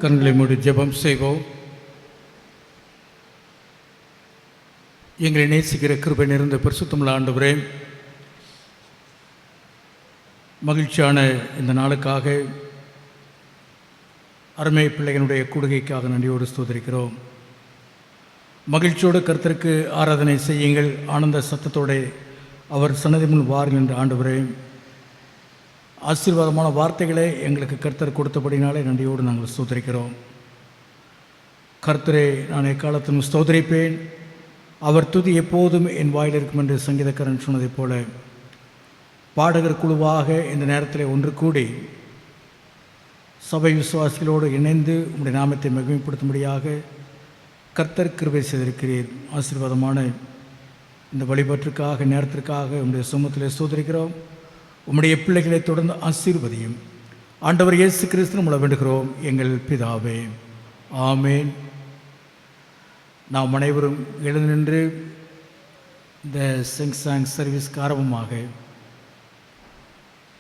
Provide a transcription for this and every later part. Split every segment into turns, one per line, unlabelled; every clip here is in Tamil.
கண்களை மூடி ஜெபம் செய்வோம். எங்களை நேசிக்கிற கிருபை நிறைந்த பரிசுத்தமுள்ள ஆண்டவரே, மகிழ்ச்சியான இந்த நாளுக்காக, அருமை பிள்ளைகளுடைய கூடுகைக்காக நன்றியோடு ஸ்தோத்திரிக்கிறோம். மகிழ்ச்சியோடு கர்த்தருக்கு ஆராதனை செய்யுங்கள், ஆனந்த சத்தத்தோடு அவர் சன்னதி முன் வாருங்கள் என்ற ஆண்டவரே, ஆசீர்வாதமான வார்த்தைகளை எங்களுக்கு கர்த்தர் கொடுத்தபடினாலே நன்றியோடு நாங்கள் ஸ்தோத்திரிக்கிறோம். கர்த்தரை நான் எக்காலத்திலும் ஸ்தோத்திரிப்பேன், அவர் துதி எப்போதும் என் வாயில் இருக்கும் என்று சங்கீதக்காரன் சொன்னதைப் போல பாடகர் குழுவாக இந்த நேரத்தில் ஒன்று கூடி சபை விசுவாசிகளோடு இணைந்து உங்களுடைய நாமத்தை மகிமைப்படுத்தும்படியாக கர்த்தர் கிருபை செய்திருக்கிறீர். ஆசீர்வாதமான இந்த வழிபாட்டிற்காக நேரத்திற்காக உங்களுடைய சமூகத்தில் ஸ்தோத்திரிக்கிறோம். உம்முடைய பிள்ளைகளை தொடர்ந்து ஆசீர்வதியும். ஆண்டவர் இயேசு கிறிஸ்து நம்மளை வேண்டுகிறோம், எங்கள் பிதாவே, ஆமேன். நாம் அனைவரும் எழுந்து நின்று இந்த சாங் சர்வீஸ்க்கு ஆரம்பமாக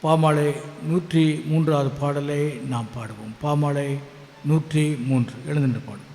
பாமாலை 103வது பாடலை நாம் பாடுவோம். பாமாலை 103 எழுந்து நின்று பாடுவோம்.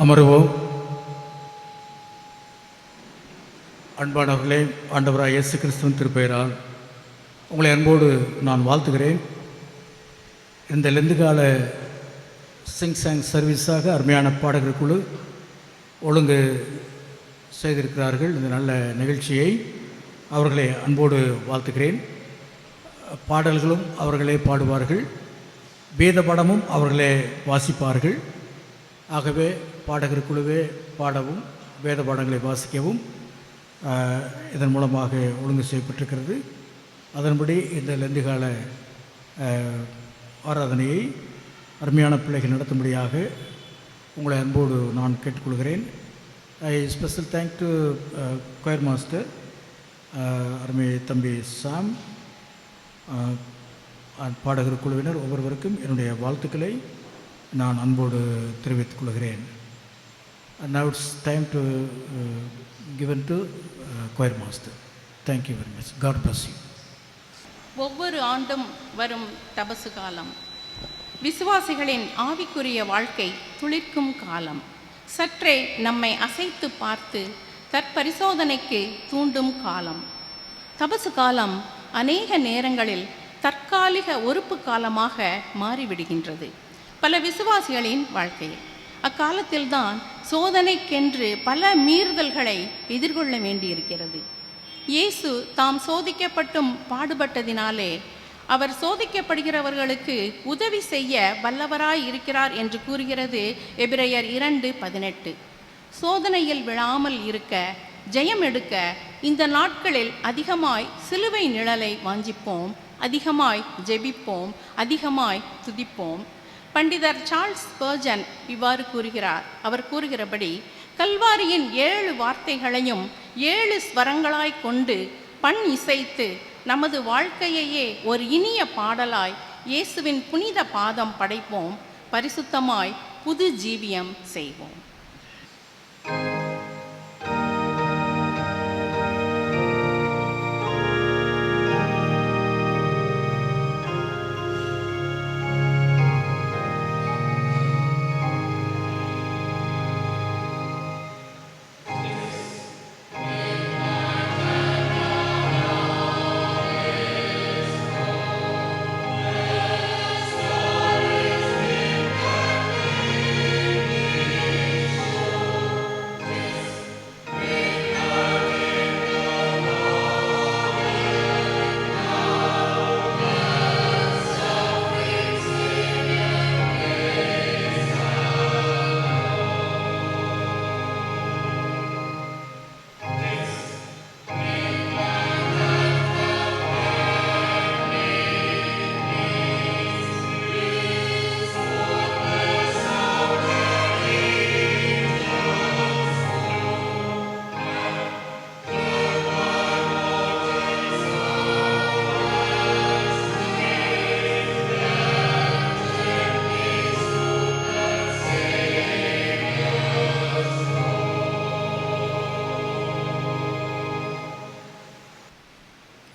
அமருவோம். அன்பானவர்களே, ஆண்டவராக இயேசு கிறிஸ்துவின் திருப்பெயரால் உங்களை அன்போடு நான் வாழ்த்துகிறேன். இந்த லெந்துகால சிங் சர்வீஸாக அருமையான பாடகர் குழு ஒழுங்கு செய்திருக்கிறார்கள். இந்த நல்ல நிகழ்ச்சியை அவர்களை அன்போடு வாழ்த்துகிறேன். பாடல்களும் அவர்களே பாடுவார்கள், வேத படமும் அவர்களே வாசிப்பார்கள். ஆகவே பாடகர் குழுவே பாடவும் வேத பாடங்களை வாசிக்கவும் இதன் மூலமாக ஒழுங்கு செய்யப்பட்டிருக்கிறது. அதன்படி இந்த லெந்துகால ஆராதனையை அருமையான பிள்ளைகள் நடத்தும்படியாக உங்களை அன்போடு நான் கேட்டுக்கொள்கிறேன். Special thank to choir master அருமை தம்பி சாம், பாடகர் குழுவினர் ஒவ்வொருவருக்கும் என்னுடைய வாழ்த்துக்களை நான் அன்போடு தெரிவித்துக் கொள்கிறேன். Now it's time to given to choir master. Thank you very much. God bless you.
ஒவ்வொரு ஆண்டும் வரும் தபசு காலம் விசுவாசிகளின் ஆவிக்குரிய வாழ்க்கை துளிர்க்கும் காலம். சற்றே நம்மை அசைத்து பார்த்து தற்பரிசோதனைக்கு தூண்டும் காலம். தபசு காலம் அநேக நேரங்களில் தற்காலிக ஒருப்பு காலமாக மாறிவிடுகின்றது பல விசுவாசிகளின் வாழ்க்கையில். அக்காலத்தில்தான் சோதனைக்கென்று பல மீறுதல்களை எதிர்கொள்ள வேண்டியிருக்கிறது. இயேசு தாம் சோதிக்கப்பட்டும் பாடுபட்டதினாலே அவர் சோதிக்கப்படுகிறவர்களுக்கு உதவி செய்ய வல்லவராய் இருக்கிறார் என்று கூறுகிறது எபிரேயர் 2:18. சோதனையில் விழாமல் இருக்க, ஜெயம் எடுக்க இந்த நாட்களில் அதிகமாய் சிலுவை நிழலை வாஞ்சிப்போம், அதிகமாய் ஜெபிப்போம், அதிகமாய் துதிப்போம். பண்டிதர் சார்ல்ஸ் ஸ்பர்ஜன் இவ்வாறு கூறுகிறார். அவர் கூறுகிறபடி, கல்வாரியின் 7 வார்த்தைகளையும் 7 ஸ்வரங்களாய் கொண்டு பண் இசைத்து நமது வாழ்க்கையையே ஒரு இனிய பாடலாய் இயேசுவின் புனித பாதம் படைப்போம், பரிசுத்தமாய் புது ஜீவியம் செய்வோம்.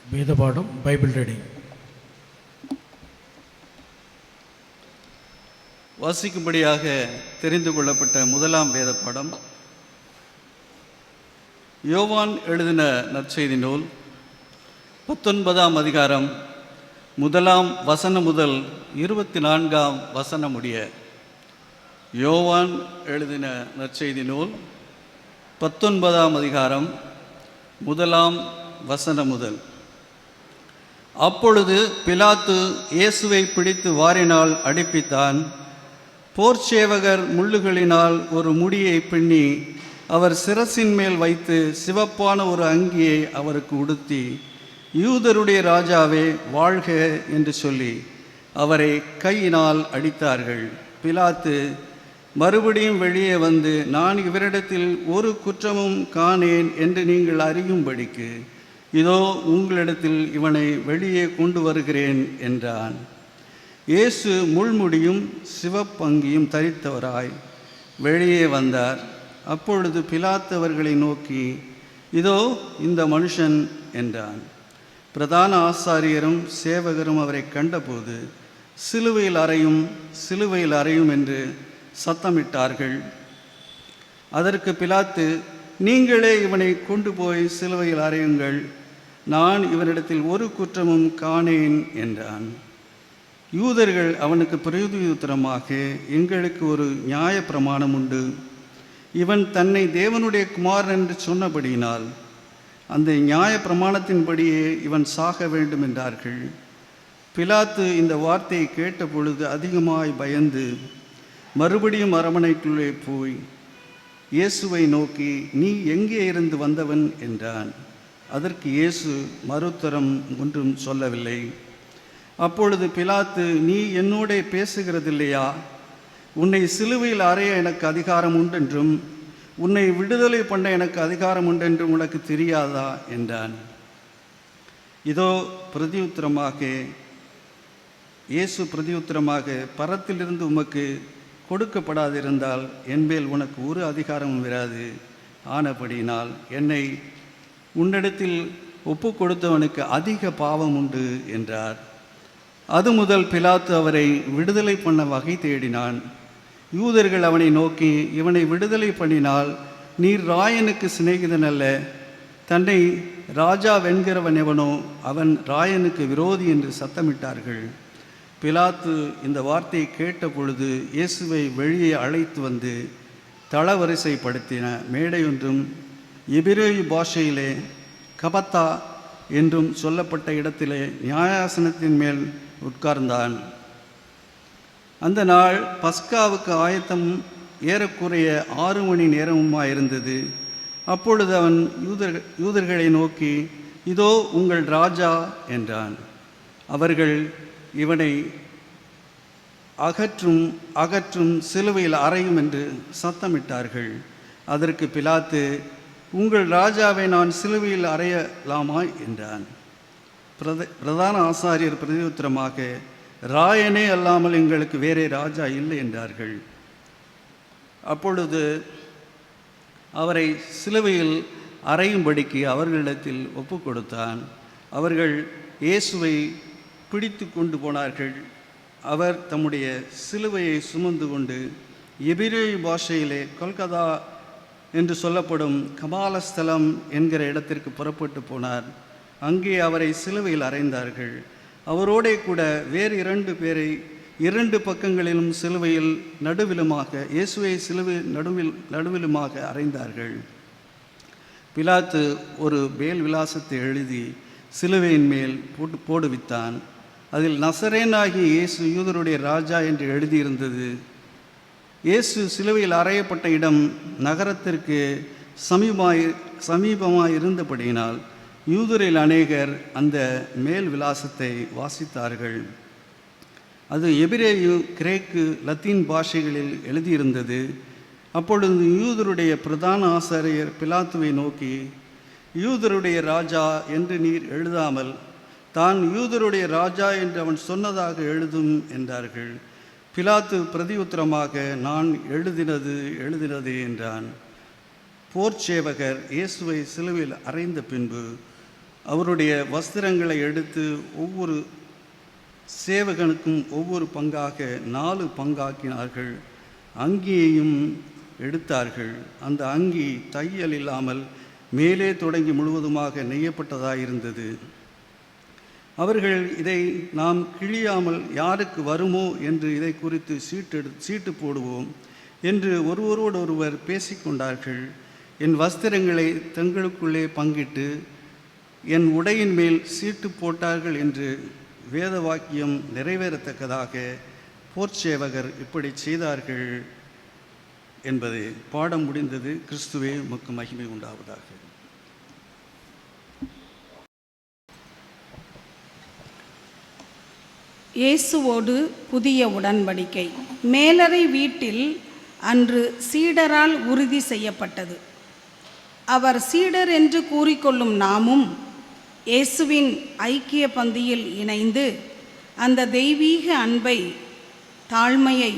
வேத பாடம், பைபிள் ரீடிங்.
வாசிக்கும்படியாக தெரிந்து கொள்ளப்பட்ட முதலாம் வேத பாடம் யோவான் எழுதின நற்செய்தி நூல் 19ஆம் அதிகாரம் 1ஆம் வசனம் முதல் 24ஆம் வசனம் முடிய. யோவான் எழுதின நற்செய்தி நூல் 19ஆம் அதிகாரம் 1ஆம் வசனம் முதல். அப்பொழுது பிலாத்து இயேசுவை பிடித்து வாரினால் அடிப்பித்தான். போர்ச்சேவகர் முள்ளுகளினால் ஒரு முடியை பின்னி அவர் சிரசின் மேல் வைத்து சிவப்பான ஒரு அங்கியை அவருக்கு உடுத்தி, யூதருடைய ராஜாவே வாழ்க என்று சொல்லி அவரை கையினால் அடித்தார்கள். பிலாத்து மறுபடியும் வெளியே வந்து, நான் இவரிடத்தில் ஒரு குற்றமும் காணேன் என்று நீங்கள் அறியும்படிக்கு இதோ உங்களிடத்தில் இவனை வெளியே கொண்டு வருகிறேன் என்றான். இயேசு முள்முடியும் சிவப்பங்கியும் தரித்தவராய் வெளியே வந்தார். அப்பொழுது பிலாத்து அவர்களை நோக்கி, இதோ இந்த மனுஷன் என்றான். பிரதான ஆசாரியரும் சேவகரும் அவரை கண்டபோது, சிலுவையில் அறையும், சிலுவையில் அறையும் என்று சத்தமிட்டார்கள். அதற்கு பிலாத்து, நீங்களே இவனை கொண்டு போய் சிலுவையில் அறையுங்கள், நான் இவனிடத்தில் ஒரு குற்றமும் காணேன் என்றான். யூதர்கள் அவனுக்கு பிரதியுத்தரமாக, எங்களுக்கு ஒரு நியாய பிரமாணம் உண்டு, இவன் தன்னை தேவனுடைய குமாரன் என்று சொன்னபடியினால் அந்த நியாய பிரமாணத்தின்படியே இவன் சாக வேண்டும் என்றார்கள். பிலாத்து இந்த வார்த்தையை கேட்ட பொழுது அதிகமாய் பயந்து மறுபடியும் அரமனைக்குள்ளே போய் இயேசுவை நோக்கி, நீ எங்கே இருந்து வந்தவன் என்றான். அதற்கு இயேசு மறுத்தரம் ஒன்றும் சொல்லவில்லை. அப்பொழுது பிலாத்து, நீ என்னோட பேசுகிறதில்லையா? உன்னை சிலுவையில் அறைய எனக்கு அதிகாரம் உண்டென்றும் உன்னை விடுதலை பண்ண எனக்கு அதிகாரம் உண்டென்றும் உனக்கு தெரியாதா என்றான். இதோ இயேசு பிரதியுத்தரமாக, பரத்திலிருந்து உமக்கு கொடுக்கப்படாதிருந்தால் என்பேல் உனக்கு ஒரு அதிகாரமும் வராது. ஆனபடியினால் என்னை உன்னிடத்தில் ஒப்பு கொடுத்தவனுக்கு அதிக பாவம் உண்டு என்றார். அது முதல் பிலாத்து அவரை விடுதலை பண்ண வகை தேடினான். யூதர்கள் அவனை நோக்கி, இவனை விடுதலை பண்ணினால் நீர் ராயனுக்கு சிநேகிதன் அல்ல, தன்னை ராஜா வென்கிறவன் எவனோ அவன் ராயனுக்கு விரோதி என்று சத்தமிட்டார்கள். பிலாத்து இந்த வார்த்தையை கேட்ட பொழுது இயேசுவை வெளியே அழைத்து வந்து தளவரிசைப்படுத்தின மேடையொன்றும் எபிரேயு பாஷையிலே கபத்தா என்றும் சொல்லப்பட்ட இடத்திலே நியாயாசனத்தின் மேல் உட்கார்ந்தான். அந்த நாள் பஸ்காவுக்கு ஆயத்தம் ஏறக்குறைய 6 மணி நேரமுமாயிருந்தது. அப்பொழுது அவன் யூதர்களை நோக்கி, இதோ உங்கள் ராஜா என்றான். அவர்கள், இவனை அகற்றும் சிலுவையில் அறையும் என்று சத்தமிட்டார்கள். அதற்கு பிலாத்து, உங்கள் ராஜாவை நான் சிலுவையில் அறையலாமா என்றான். பிரதான ஆசாரியர் பிரதியுத்தரமாக, ராயனே அல்லாமல் எங்களுக்கு வேறே ராஜா இல்லை என்றார்கள். அப்பொழுது அவரை சிலுவையில் அறையும்படிக்கு அவர்களிடத்தில் ஒப்பு கொடுத்தான். அவர்கள் இயேசுவை பிடித்து கொண்டு போனார்கள். அவர் தம்முடைய சிலுவையை சுமந்து கொண்டு எபிரேயு பாஷையிலே கொல்கதா என்று சொல்லப்படும் கபாலஸ்தலம் என்கிற இடத்திற்கு புறப்பட்டு போனார். அங்கே அவரை சிலுவையில் அறைந்தார்கள். அவரோடே கூட வேறு 2 பேரை 2 பக்கங்களிலும் சிலுவையில் நடுவிலுமாக, இயேசுவை சிலுவை நடுவிலுமாக அறைந்தார்கள். பிலாத்து ஒரு பேல் விலாசத்தை எழுதி சிலுவையின் மேல் போடுவித்தான். அதில் நசரேனாகிய இயேசு யூதருடைய ராஜா என்று எழுதியிருந்தது. இயேசு சிலுவையில் அறையப்பட்ட இடம் நகரத்திற்கு சமீபமாய் இருந்தபடியினால் யூதரில் அநேகர் அந்த மேல் விலாசத்தை வாசித்தார்கள். அது எபிரேயு, கிரேக்கு, லத்தீன் பாஷைகளில் எழுதியிருந்தது. அப்பொழுது யூதருடைய பிரதான ஆசாரியர் பிலாத்துவை நோக்கி, யூதருடைய ராஜா என்று நீர் எழுதாமல் தான் யூதருடைய ராஜா என்று அவன் சொன்னதாக எழுதும் என்றார்கள். பிலாத்து பிரதியுத்தரமாக, நான் எழுதினது என்றான். போர்ச்சேவகர் இயேசுவை சிலுவையில் அறைந்த பின்பு அவருடைய வஸ்திரங்களை எடுத்து ஒவ்வொரு சேவகனுக்கும் ஒவ்வொரு பங்காக 4 பங்காக்கினார்கள். அங்கியையும் எடுத்தார்கள். அந்த அங்கி தையல் இல்லாமல் மேலே தொடங்கி முழுவதுமாக நெய்யப்பட்டதாயிருந்தது. அவர்கள், இதை நாம் கிழியாமல் யாருக்கு வருமோ என்று இதை குறித்து சீட்டு போடுவோம் என்று ஒருவரோடொருவர் பேசிக்கொண்டார்கள். என் வஸ்திரங்களை தங்களுக்குள்ளே பங்கிட்டு என் உடையின் மேல் சீட்டு போட்டார்கள் என்று வேத வாக்கியம் நிறைவேறத்தக்கதாக போர்ச்சேவகர் இப்படி செய்தார்கள் என்பது பாடம் முடிந்தது. கிறிஸ்துவே உமக்கு மகிமை உண்டாவதாக.
இயேசுவோடு புதிய உடன்படிக்கை. மேலறை வீட்டில் அன்று சீடரால் உறுதி செய்யப்பட்டது. அவர் சீடர் என்று கூறிக்கொள்ளும் நாமும் இயேசுவின் ஐக்கிய பந்தியில் இணைந்து அந்த தெய்வீக அன்பை, தாழ்மையை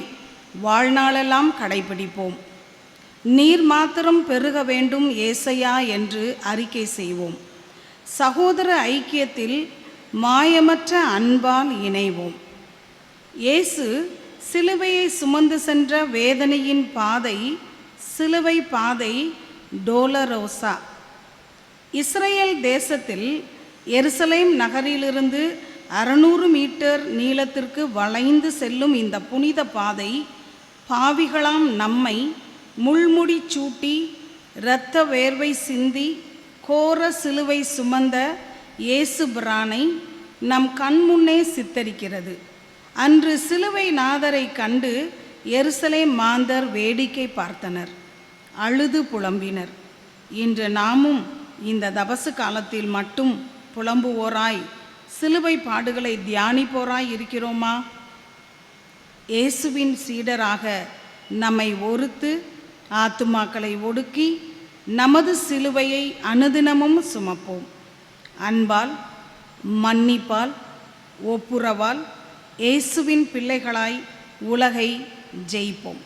வாழ்நாளெல்லாம் கடைபிடிப்போம். நீர் மாத்திரம் பெருக வேண்டும் ஏசையா என்று அறிக்கை செய்வோம். சகோதர ஐக்கியத்தில் மாயமற்ற அன்பால் இணைவோம். இயேசு சிலுவையை சுமந்து சென்ற வேதனையின் பாதை சிலுவை பாதை டோலரோசா. இஸ்ரேல் தேசத்தில் எருசலேம் நகரிலிருந்து 600 மீட்டர் நீளத்திற்கு வளைந்து செல்லும் இந்த புனித பாதை பாவிகளாம் நம்மை முள்முடி சூட்டி இரத்த வேர்வை சிந்தி கோர சிலுவை சுமந்த இயேசு பிரானை நம் கண்முன்னே சித்தரிக்கிறது. அன்று சிலுவை நாதரை கண்டு எருசலேம் மாந்தர் வேடிக்கை பார்த்தனர், அழுது புலம்பினர். இன்று நாமும் இந்த தபசு காலத்தில் மட்டும் புலம்புவோராய் சிலுவை பாடுகளை தியானிப்போராய் இருக்கிறோமா? இயேசுவின் சீடராக நம்மை ஒருத்து ஆத்துமாக்களை ஒடுக்கி நமது சிலுவையை அனுதினமும் சுமப்போம். அன்பால், மன்னிப்பால், ஒப்புரவால் இயேசுவின் பிள்ளைகளாய் உலகை ஜெயிப்போம்.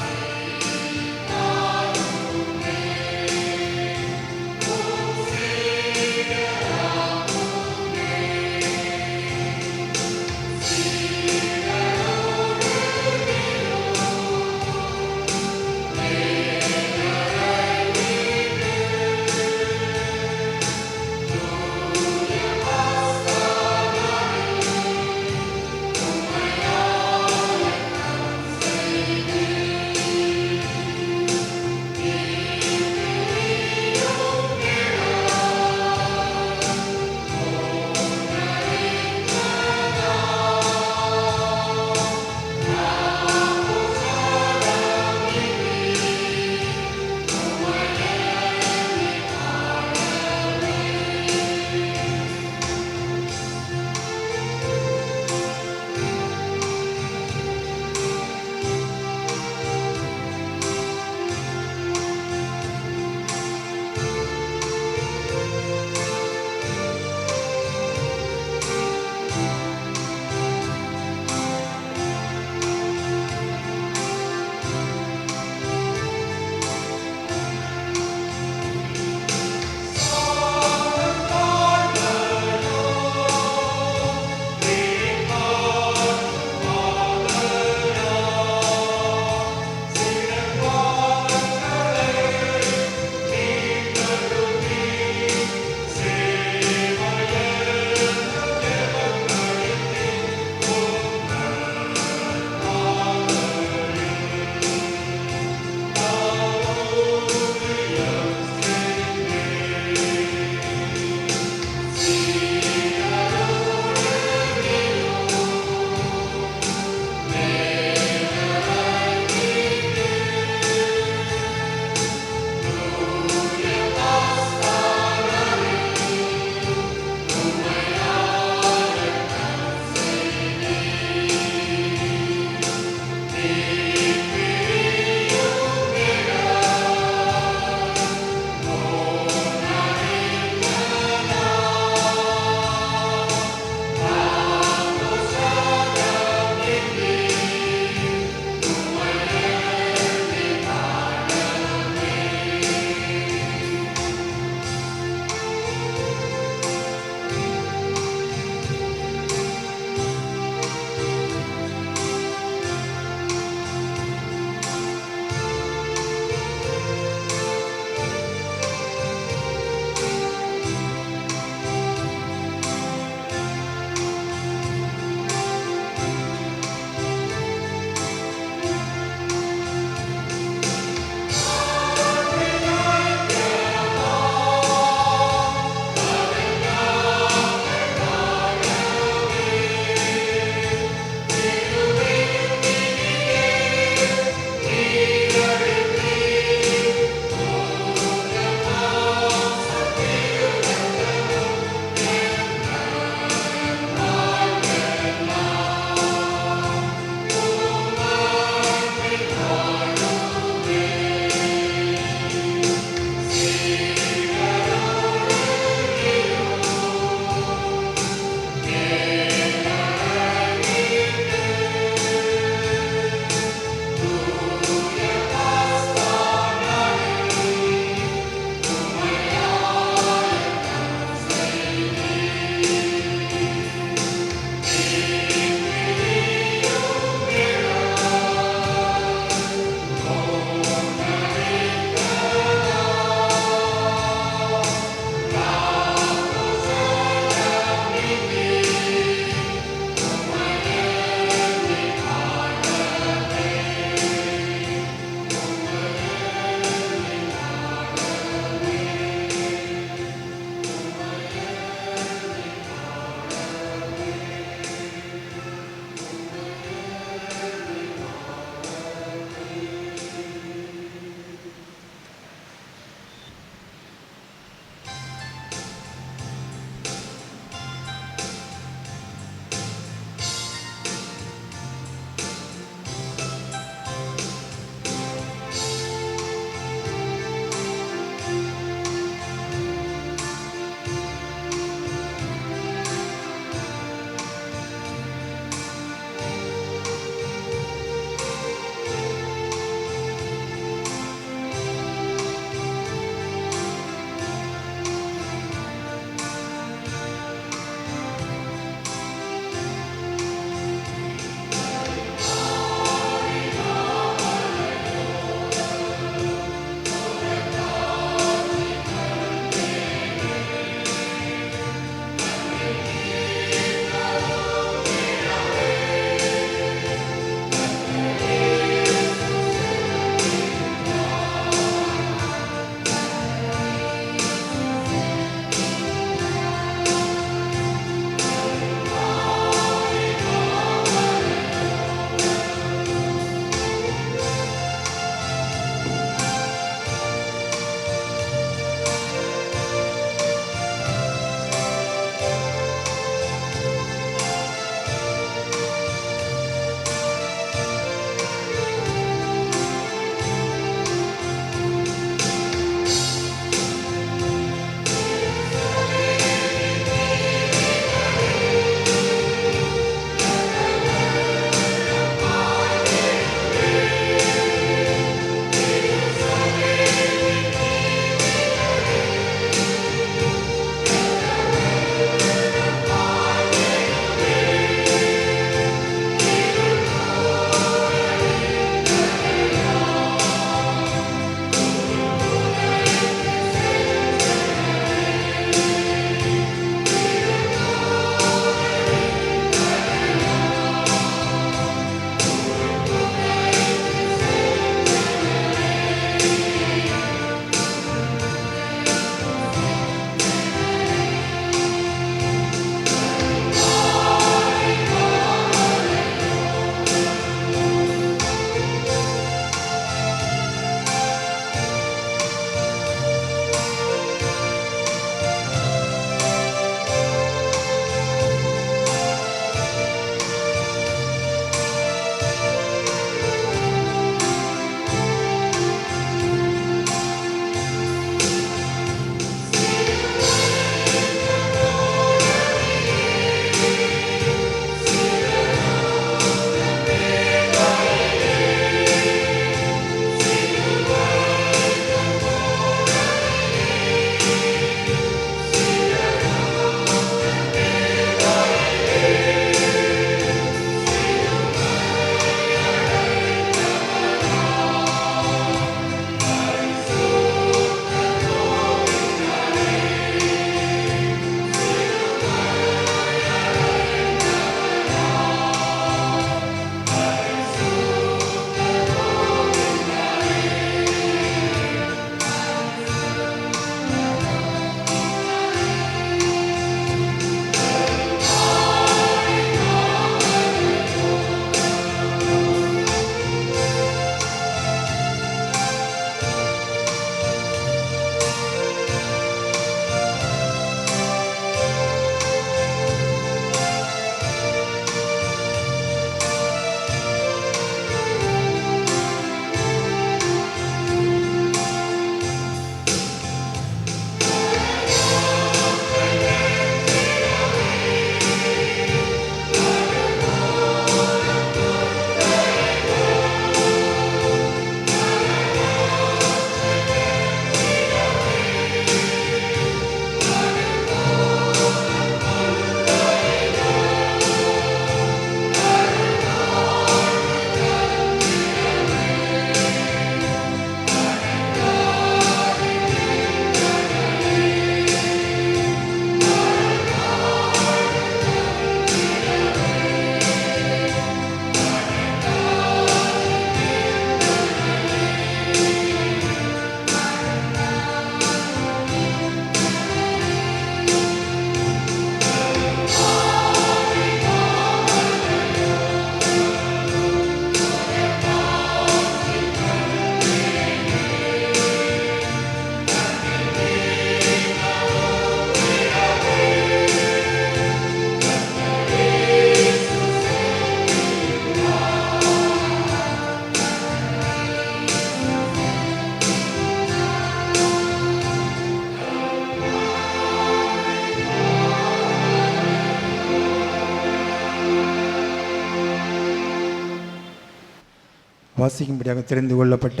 வாசிக்கும்படியாக தெரிந்து கொள்ளப்பட்ட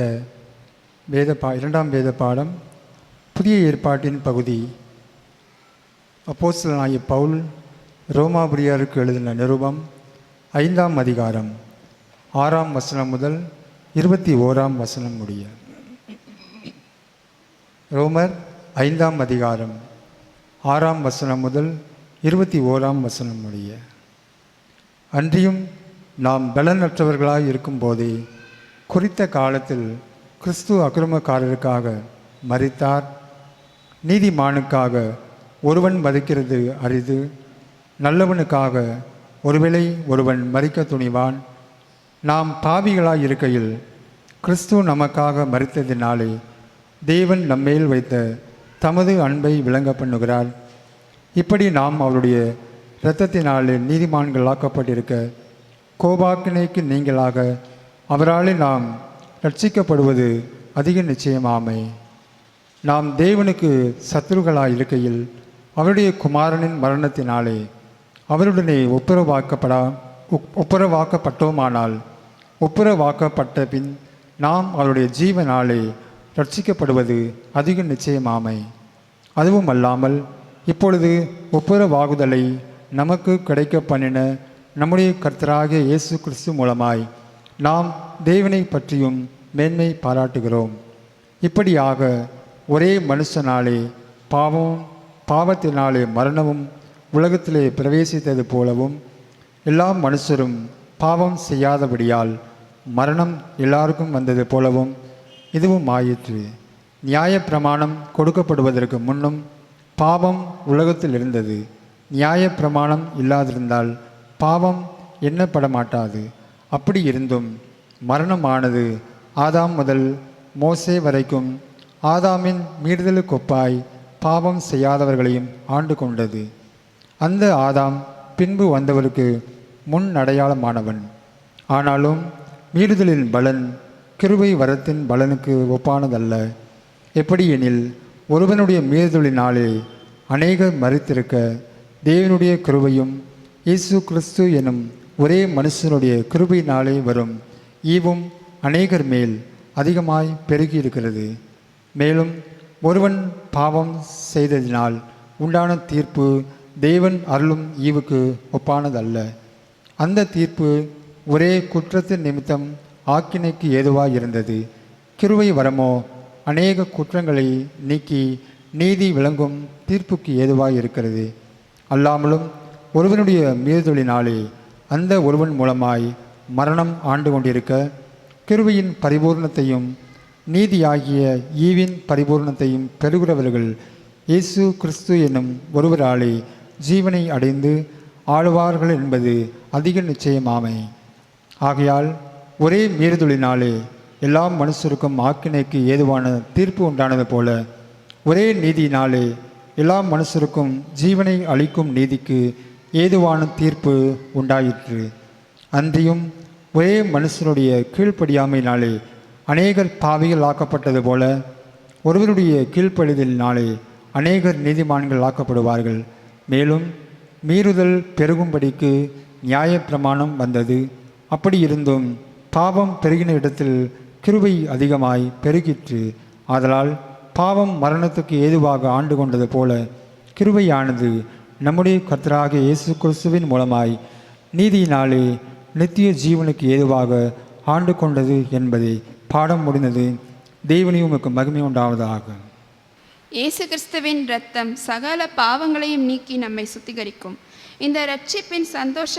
இரண்டாம் வேத பாடம் புதிய ஏற்பாட்டின் பகுதி. அப்போஸ்தலனாகிய பவுல் ரோமாபுரியருக்கு எழுதின நிருபம் 5ஆம் அதிகாரம் 6ஆம் வசனம் முதல் 21ஆம் வசனம் முடிய. ரோமர் 5ஆம் அதிகாரம் 6ஆம் வசனம் முதல் 21ஆம் வசனம் முடிய. அன்றியும் நாம் பலனற்றவர்களாய் இருக்கும்போதே குறித்த காலத்தில் கிறிஸ்து அக்கிரமக்காரருக்காக மரித்தார். நீதிமானுக்காக ஒருவன் மதிக்கிறது அரிது, நல்லவனுக்காக ஒருவேளை ஒருவன் மரிக்க துணிவான். நாம் பாவிகளாய் இருக்கையில் கிறிஸ்து நமக்காக மரித்ததினாலே தேவன் நம்மேல் வைத்த தமது அன்பை விளங்க பண்ணுகிறார். இப்படி நாம் அவருடைய இரத்தத்தினாலே நீதிமான்களாக்கப்பட்டிருக்க கோபாக்கினைக்கு நீங்களாக அவராலே நாம் ரட்சிக்கப்படுவது அதிக நிச்சயமாமே. நாம் தேவனுக்கு சத்துருக்களாய் இருக்கையில் அவருடைய குமாரனின் மரணத்தினாலே அவருடனே ஒப்புரவாக்கப்பட்டோமானால் ஒப்புரவாக்கப்பட்ட பின் நாம் அவருடைய ஜீவனாலே ரட்சிக்கப்படுவது அதிக நிச்சயமாமை. அதுவும் அல்லாமல் இப்பொழுது ஒப்புரவாகுதலை நமக்கு கிடைக்க பண்ணின நம்முடைய கர்த்தராகிய இயேசு கிறிஸ்து மூலமாய் நாம் தேவனை பற்றியும் மேன்மை பாராட்டுகிறோம். இப்படியாக ஒரே மனுஷனாலே பாவத்தினாலே மரணமும் உலகத்திலே பிரவேசித்தது போலவும் எல்லா மனுஷரும் பாவம் செய்யாதபடியால் மரணம் எல்லாருக்கும் வந்தது போலவும் இதுவும் ஆயிற்று. நியாயப்பிரமாணம் கொடுக்கப்படுவதற்கு முன்னும் பாவம் உலகத்தில் இருந்தது. நியாயப்பிரமாணம் இல்லாதிருந்தால் பாவம் எண்ணப்பட மாட்டாது. அப்படி இருந்தும் மரணமானது ஆதாம் முதல் மோசே வரைக்கும் ஆதாமின் மீறுதலுக்கொப்பாய் பாவம் செய்யாதவர்களையும் ஆண்டு கொண்டது. அந்த ஆதாம் பின்பு வந்தவருக்கு முன் அடையாளமானவன். ஆனாலும் மீறுதலின் பலன் கிருபை வரத்தின் பலனுக்கு ஒப்பானதல்ல. எப்படியெனில் ஒருவனுடைய மீறுதலினாலே அநேகர் மரித்திருக்க தேவனுடைய கிருபையும் இயேசு கிறிஸ்து எனும் ஒரே மனுஷனுடைய கிருபையினாலே வரும் ஈவும் அநேகர் மேல் அதிகமாய் பெருகியிருக்கிறது. மேலும் ஒருவன் பாவம் செய்ததினால் உண்டான தீர்ப்பு தேவன் அருளும் ஈவுக்கு ஒப்பானதல்ல. அந்த தீர்ப்பு ஒரே குற்றத்தின் நிமித்தம் ஆக்கினைக்கு ஏதுவாய் இருந்தது. கிருபை வரமோ அநேக குற்றங்களை நீக்கி நீதி விளங்கும் தீர்ப்புக்கு ஏதுவாய் இருக்கிறது. அல்லாமலும் ஒருவனுடைய மீறுதலினாலே அந்த ஒருவன் மூலமாய் மரணம் ஆண்டு கொண்டிருக்க கிருபையின் பரிபூர்ணத்தையும் நீதியாகிய ஈவின் பரிபூர்ணத்தையும் பெறுகிறவர்கள் இயேசு கிறிஸ்து என்னும் ஒருவராலே ஜீவனை அடைந்து ஆளுவார்கள் என்பது அதிக நிச்சயமாமை. ஆகையால் ஒரே மீறுதலினாலே எல்லா மனுஷருக்கும் ஆக்கினைக்கு ஏதுவான தீர்ப்பு உண்டானது போல ஒரே நீதியினாலே எல்லா மனுஷருக்கும் ஜீவனை அளிக்கும் நீதிக்கு ஏதுவான தீர்ப்பு உண்டாயிற்று. அன்றியும் ஒரே மனுஷனுடைய கீழ்ப்படியாமையினாலே அநேகர் பாவிகள் ஆக்கப்பட்டது போல ஒருவருடைய கீழ்ப்படிதலினாலே அநேகர் நீதிமான்கள் ஆக்கப்படுவார்கள். மேலும் மீறுதல் பெருகும்படிக்கு நியாயப்பிரமாணம் வந்தது. அப்படி இருந்தும் பாவம் பெருகின இடத்தில் கிருபை அதிகமாய் பெருகிற்று. ஆதலால் பாவம் மரணத்துக்கு ஏதுவாக ஆண்டு கொண்டது போல கிருபையானது நம்முடைய கர்த்தராகிய இயேசு கிறிஸ்துவின் மூலமாய் நீதியினாலே நித்திய ஜீவனுக்கு ஏதுவாக ஆண்டு கொண்டது என்பதை பாடம் முடிந்தது. தேவனையும் உமக்கு மகிமை உண்டாவதாக.
இயேசு கிறிஸ்துவின் இரத்தம் சகல பாவங்களையும் நீக்கி நம்மை சுத்திகரிக்கும். இந்த இரட்சிப்பின் சந்தோஷ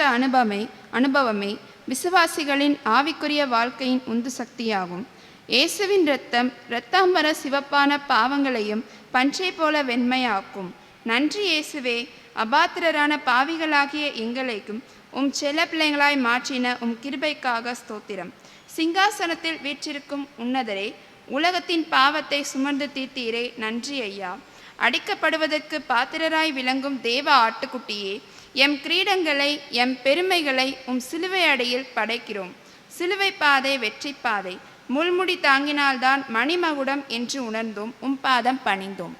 அனுபவமே விசுவாசிகளின் ஆவிக்குரிய வாழ்க்கையின் உந்து சக்தியாகும். இயேசுவின் இரத்தம் இரத்தாம்பர சிவப்பான பாவங்களையும் பஞ்சை போல வெண்மையாக்கும். நன்றி இயேசுவே, அபாத்திரரான பாவிகளாகிய எங்களைக்கும் உம் செல்ல பிள்ளைங்களாய் மாற்றின உம் கிருபைக்காக ஸ்தோத்திரம். சிங்காசனத்தில் வீற்றிருக்கும் உன்னதரே, உலகத்தின் பாவத்தை சுமந்து தீர்த்தீரே, நன்றி ஐயா. அடிக்கப்படுவதற்கு பாத்திரராய் விளங்கும் தேவ ஆட்டுக்குட்டியே, எம் கிரீடங்களை எம் பெருமைகளை உம் சிலுவை அடையில் படைக்கிறோம். சிலுவை பாதை வெற்றி பாதை, முள்முடி தாங்கினால்தான் மணிமகுடம் என்று உணர்ந்தோம், உம் பாதம் பணிந்தோம்.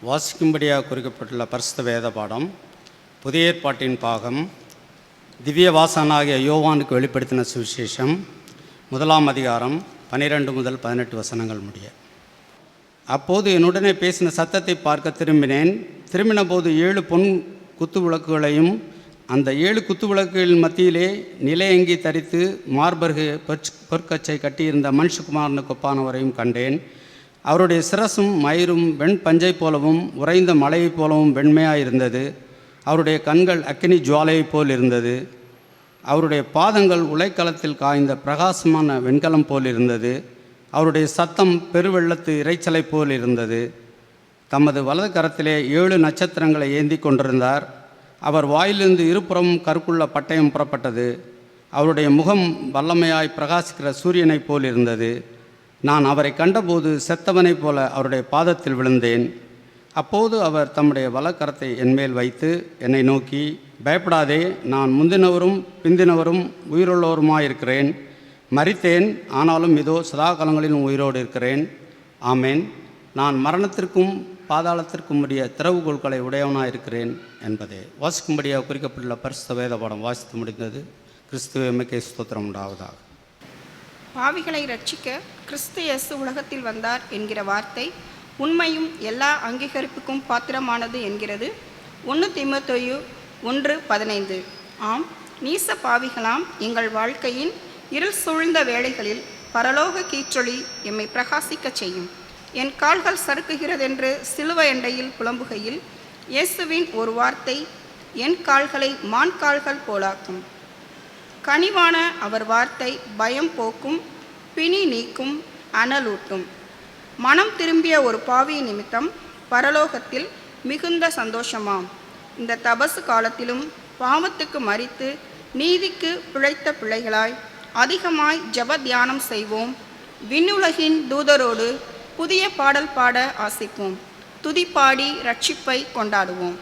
வாசிக்கும்படியாக குறிக்கப்பட்டுள்ள பரிசுத்த வேத பாடம் புதிய ஏற்பாட்டின் பாகம் திவ்ய வாசனாகிய யோவானுக்கு வெளிப்படுத்தின சுவிசேஷம் 1ஆம் அதிகாரம் 12 முதல் 18 வசனங்கள் முடிய. அப்போது என்னுடனே பேசின சத்தத்தை பார்க்க திரும்பினேன். திரும்பின போது 7 பொன் குத்து விளக்குகளையும் அந்த 7 குத்து விளக்குகளின் மத்தியிலே நிலையங்கி தரித்து மார்பர்கு பொற்கச்சை கட்டியிருந்த மனுஷகுமாரனுக்கு ஒப்பானவரையும் கண்டேன். அவருடைய சிரசும் மயிரும் வெண் பஞ்சை போலவும் உறைந்த மலையைப் போலவும் வெண்மையாயிருந்தது. அவருடைய கண்கள் அக்கினி ஜுவாலையைப் போல் இருந்தது. அவருடைய பாதங்கள் உலைக்களத்தில் காய்ந்த பிரகாசமான வெண்கலம் போல் இருந்தது. அவருடைய சத்தம் பெருவெள்ளத்து இறைச்சலை போல் இருந்தது. தமது வலது கரத்திலே 7 நட்சத்திரங்களை ஏந்தி கொண்டிருந்தார். அவர் வாயிலிருந்து இருபுறமும் கருக்குள்ள பட்டயம் புறப்பட்டது. அவருடைய முகம் வல்லமையாய் பிரகாசிக்கிற சூரியனைப் போல் இருந்தது. நான் அவரை கண்டபோது செத்தவனைப் போல அவருடைய பாதத்தில் விழுந்தேன். அப்போது அவர் தம்முடைய வலக்கரத்தை என்மேல் வைத்து என்னை நோக்கி, பயப்படாதே, நான் முந்தினவரும் பிந்தினவரும் உயிருள்ளவருமாயிருக்கிறேன். மரித்தேன், ஆனாலும் இதோ சதா காலங்களிலும் உயிரோடு இருக்கிறேன். ஆமேன். நான் மரணத்திற்கும் பாதாளத்திற்கும் உரிய திறவுகோள்களை உடையவனாயிருக்கிறேன் என்பதே. வாசிக்கும்படியாக குறிக்கப்பட்டுள்ள பரிசுத்த வேத பாடம் வாசித்து முடிந்தது. கிறிஸ்துவே உமக்கே ஸ்தோத்திரம் உண்டாவதாக.
பாவிகளை ரட்சிக்க கிறிஸ்து இயேசு உலகத்தில் வந்தார் என்கிற வார்த்தை உண்மையும் எல்லா அங்கீகரிப்புக்கும் பாத்திரமானது என்கிறது. 1 தீமோத்தேயு 1:15. ஆம், நீச பாவிகளாம் எங்கள் வாழ்க்கையின் இருள் சூழ்ந்த வேளைகளில் பரலோக கீற்றொளி எம்மை பிரகாசிக்கச் செய்யும். என் கால்கள் சறுக்குகிறதென்று சிலுவை எண்டையில் புலம்புகையில் இயேசுவின் ஒரு வார்த்தை என் கால்களை மான் கால்கள் போலாக்கும். கனிவான அவர் வார்த்தை பயம் போக்கும், பிணி நீக்கும், அனலூட்டும். மனம் திரும்பிய ஒரு பாவி நிமித்தம் பரலோகத்தில் மிகுந்த சந்தோஷமாம். இந்த தபசு காலத்திலும் பாவத்துக்கு மரித்து நீதிக்கு பிழைத்த பிள்ளைகளாய் அதிகமாய் ஜப தியானம் செய்வோம். விண்ணுலகின் தூதரோடு புதிய பாடல் பாட ஆசிப்போம். துதிப்பாடி ரட்சிப்பை கொண்டாடுவோம்.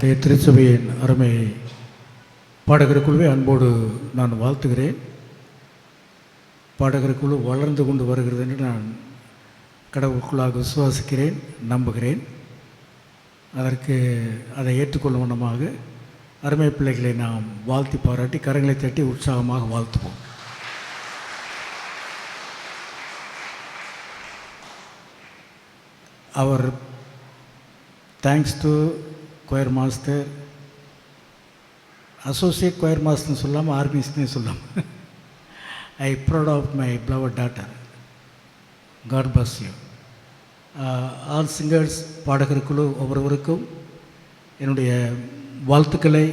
நம்முடைய திருச்சபையின் அருமை பாடகர் குழுவை அன்போடு நான் வாழ்த்துகிறேன். பாடகர் குழு வளர்ந்து கொண்டு வருகிறது என்று நான் கடவுளுக்குள்ளாக விசுவாசிக்கிறேன், நம்புகிறேன். அதற்கு அதை ஏற்றுக்கொள்ளும் வண்ணமாக அருமை பிள்ளைகளை நாம் வாழ்த்தி பாராட்டி கரங்களை தட்டி உற்சாகமாக வாழ்த்துவோம். அவர் thanks to choir master, associate choir மாஸ்டர்னு சொல்லாமல் ஆர்கனைஸ்னே சொல்லாமல் I proud of my flower daughter. God bless you. All singers, பாடகர் குழு ஒவ்வொருவருக்கும் என்னுடைய வாழ்த்துக்களை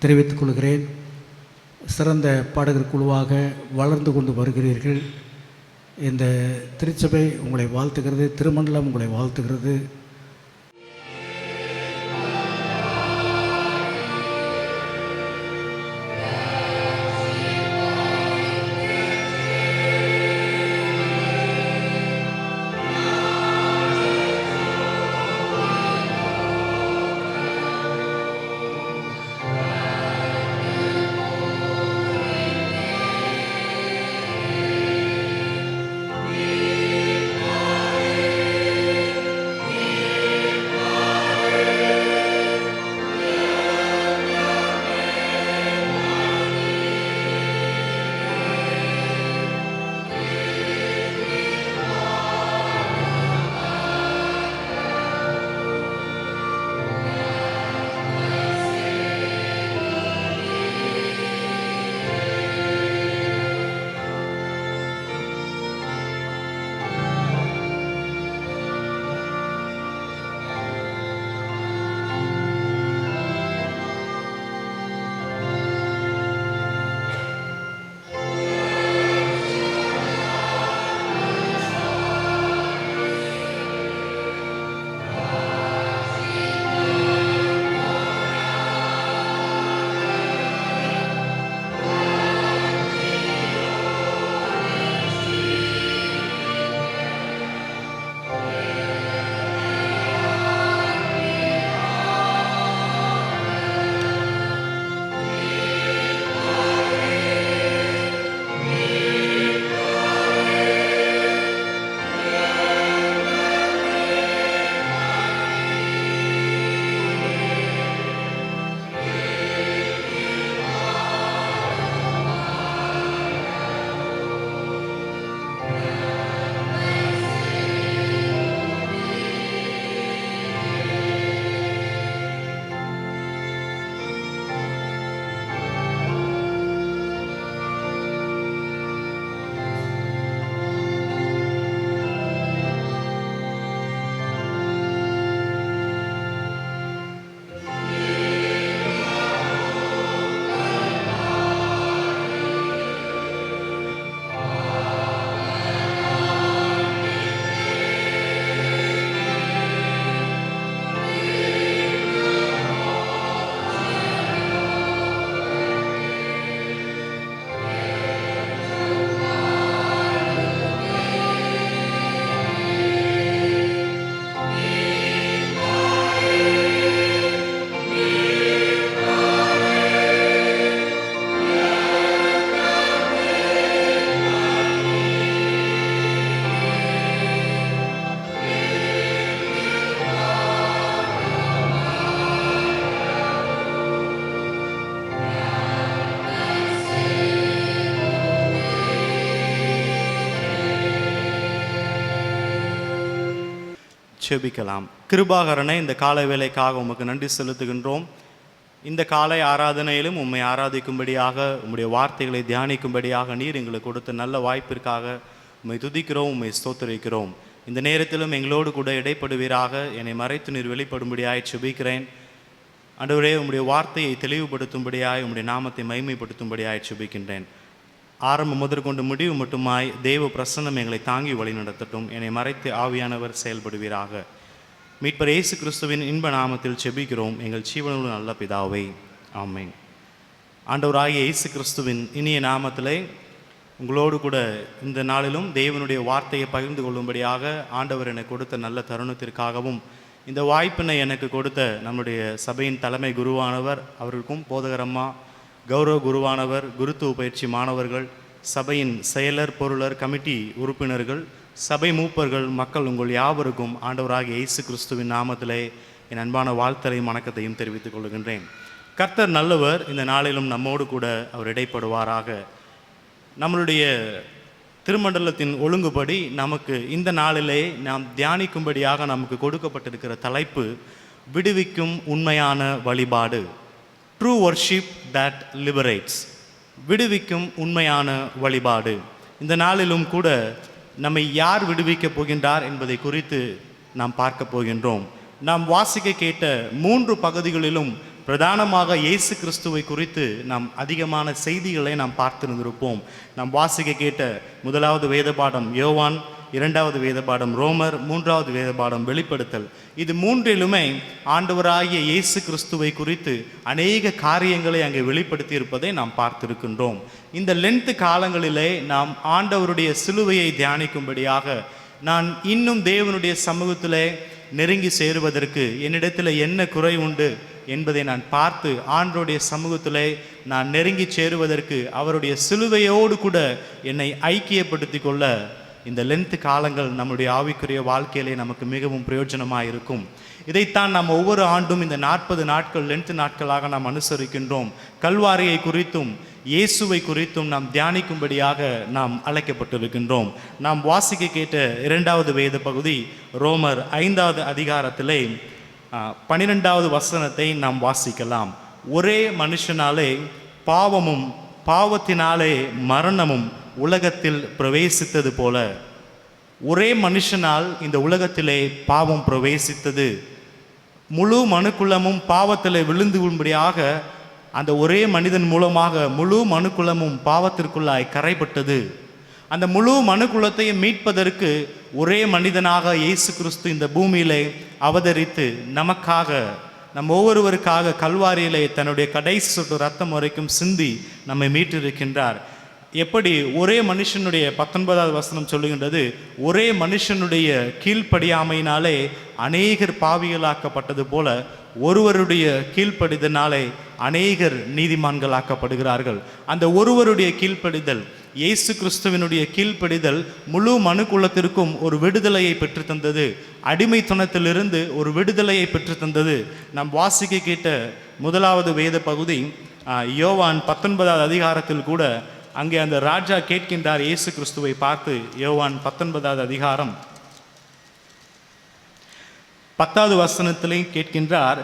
தெரிவித்துக் கொள்கிறேன். சிறந்த பாடகர் குழுவாக வளர்ந்து கொண்டு வருகிறீர்கள். இந்த திருச்சபை உங்களை வாழ்த்துகிறது, திருமண்டலம் உங்களை வாழ்த்துகிறது.
செபிக்கலாம். கிருபாகரனை இந்த காலை வேளைக்காக உமக்கு நன்றி செலுத்துகின்றோம். இந்த காலை ஆராதனையிலும் உம்மை ஆராதிக்கும்படியாக, உம்முடைய வார்த்தைகளை தியானிக்கும்படியாக நீர் எங்களுக்கு கொடுத்த நல்ல வாய்ப்பிற்காக உம்மை துதிக்கிறோம், உம்மை ஸ்தோத்திரிக்கிறோம். இந்த நேரத்திலும் எங்களோடு கூட இடைப்படுவீராக. என்னை மறைத்து நீர் வெளிப்படும்படியாய் செபிக்கிறேன். ஆண்டவரே, உம்முடைய வார்த்தையை தெளிவுபடுத்தும்படியாய், உம்முடைய நாமத்தை மகிமைப்படுத்தும்படியாய் செபிக்கின்றேன். ஆரம்பம் முதற்கொண்டு முடிவு மட்டுமாய் தேவ பிரசன்னம் எங்களை தாங்கி வழி நடத்தட்டும். என்னை மறைத்து ஆவியானவர் செயல்படுவீராக. மீட்பர் இயேசு கிறிஸ்துவின் இன்ப நாமத்தில் செபிக்கிறோம் எங்கள் ஜீவனுள்ள நல்ல பிதாவே, ஆமென். ஆண்டவராகிய இயேசு கிறிஸ்துவின் இனிய நாமத்திலே உங்களோடு கூட இந்த நாளிலும் தேவனுடைய வார்த்தையை பகிர்ந்து கொள்ளும்படியாக ஆண்டவர் எனக்கு கொடுத்த நல்ல தருணத்திற்காகவும் இந்த வாய்ப்பினை எனக்கு கொடுத்த நம்முடைய சபையின் தலைமை குருவானவர் அவருக்கும், போதகரம்மா, கௌரவ குருவானவர், குருத்துவ பயிற்சி மாணவர்கள், சபையின் செயலர், பொருளர், கமிட்டி உறுப்பினர்கள், சபை மூப்பர்கள், மக்கள் உங்கள் யாவருக்கும் ஆண்டவராகிய இயேசு கிறிஸ்துவின் நாமத்திலே என் அன்பான வாழ்த்தலையும் வணக்கத்தையும் தெரிவித்துக் கொள்கின்றேன். கர்த்தர் நல்லவர். இந்த நாளிலும் நம்மோடு கூட அவர் இடைப்படுவாராக. நம்மளுடைய திருமண்டலத்தின் ஒழுங்குபடி நமக்கு இந்த நாளிலே நாம் தியானிக்கும்படியாக நமக்கு கொடுக்கப்பட்டிருக்கிற தலைப்பு விடுவிக்கும் உண்மையான வழிபாடு. True worship that liberates. விடுவிக்கும் உண்மையான வழிபாடு. இந்த நாளிலும் கூட நம்மை யார் விடுவிக்கப் போகின்றார் என்பதை குறித்து நாம் பார்க்க போகின்றோம். நாம் வாசிக்க கேட்ட 3 பகுதிகளிலும் பிரதானமாக இயேசு கிறிஸ்துவை குறித்து நாம் அதிகமான செய்திகளை நாம் பார்த்திருந்திருப்போம். நாம் வாசிக்க கேட்ட 1வது வேத பாடம் யோவான், 2வது வேத பாடம் ரோமர், 3வது வேத பாடம் வெளிப்படுத்தல். இது 3லுமே ஆண்டவராகிய இயேசு கிறிஸ்துவை குறித்து அநேக காரியங்களை அங்கே வெளிப்படுத்தி இருப்பதை நாம் பார்த்திருக்கின்றோம். இந்த லென்த் காலங்களிலே நாம் ஆண்டவருடைய சிலுவையை தியானிக்கும்படியாக நான் இன்னும் தேவனுடைய சமூகத்திலே நெருங்கி சேருவதற்கு என்னிடத்தில் என்ன குறை உண்டு என்பதை நான் பார்த்து ஆண்டவருடைய சமூகத்திலே நான் நெருங்கி சேருவதற்கு அவருடைய சிலுவையோடு கூட என்னை ஐக்கியப்படுத்தி கொள்ள இந்த லென்த் காலங்கள் நம்முடைய ஆவிக்குரிய வாழ்க்கையிலே நமக்கு மிகவும் பிரயோஜனமாக இருக்கும். இதைத்தான் நாம் ஒவ்வொரு ஆண்டும் இந்த 40 நாட்கள் லென்த் நாட்களாக நாம் அனுசரிக்கின்றோம். கல்வாரியை குறித்தும் இயேசுவை குறித்தும் நாம் தியானிக்கும்படியாக நாம் அழைக்கப்பட்டிருக்கின்றோம். நாம் வாசிக்க கேட்ட 2வது வேத பகுதி ரோமர் 5வது அதிகாரத்திலே 12வது வசனத்தை நாம் வாசிக்கலாம். ஒரே மனுஷனாலே பாவமும் பாவத்தினாலே மரணமும் உலகத்தில் பிரவேசித்தது போல, ஒரே மனுஷனால் இந்த உலகத்திலே பாவம் பிரவேசித்தது. முழு மனுக்குலமும் பாவத்தில் விழுந்து விடும்படியாக அந்த ஒரே மனிதன் மூலமாக முழு மனுக்குலமும் பாவத்திற்குள்ளாய் கரைப்பட்டது. அந்த முழு மனுக்குலத்தையும் மீட்பதற்கு ஒரே மனிதனாக இயேசு கிறிஸ்து இந்த பூமியிலே அவதரித்து நமக்காக, நம் ஒவ்வொருவருக்காக கல்வாரியிலே தன்னுடைய கடைசி சொட்டு ரத்தம் வரைக்கும் சிந்தி நம்மை மீட்டிருக்கின்றார். எப்படி ஒரே மனுஷனுடைய 19வது வசனம் சொல்லுகின்றது, ஒரே மனுஷனுடைய கீழ்ப்படியாமையினாலே அநேகர் பாவிகளாக்கப்பட்டது போல ஒருவருடைய கீழ்ப்படிதனாலே அநேகர் நீதிமான்களாக்கப்படுகிறார்கள். அந்த ஒருவருடைய கீழ்ப்படிதல், இயேசு கிறிஸ்துவினுடைய கீழ்ப்படிதல் முழு மனுக்குலத்திற்கும் ஒரு விடுதலையை பெற்று தந்தது. அடிமைத்தனத்திலிருந்து ஒரு விடுதலையை பெற்று தந்தது. நாம் வாசிக்க கேட்ட 1வது வேத பகுதி யோவான் 19வது அதிகாரத்தில் கூட அங்கே அந்த ராஜா கேட்கின்றார் இயேசு கிறிஸ்துவை பார்த்து. யோவான் 19வது அதிகாரம் 10வது வசனத்திலையும் கேட்கின்றார்,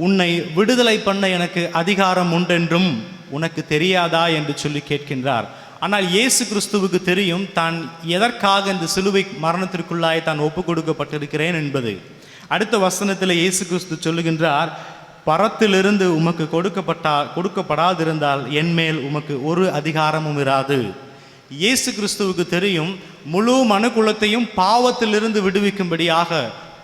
உன்னை விடுதலை பண்ண எனக்கு அதிகாரம் உண்டென்றும் உனக்கு தெரியாதா என்று சொல்லி கேட்கின்றார். ஆனால் இயேசு கிறிஸ்துவுக்கு தெரியும் தான் எதற்காக இந்த சிலுவை மரணத்திற்குள்ளாய் தான் ஒப்பு கொடுக்கப்பட்டிருக்கிறேன் என்பது. அடுத்த வசனத்தில் இயேசு கிறிஸ்து சொல்லுகின்றார், பரத்திலிருந்து உமக்கு கொடுக்கப்படாதிருந்தால் என்மேல் உமக்கு ஒரு அதிகாரமும் இராது. இயேசு கிறிஸ்துவுக்கு தெரியும் முழு மனுக்குலத்தையும் பாவத்திலிருந்து விடுவிக்கும்படியாக,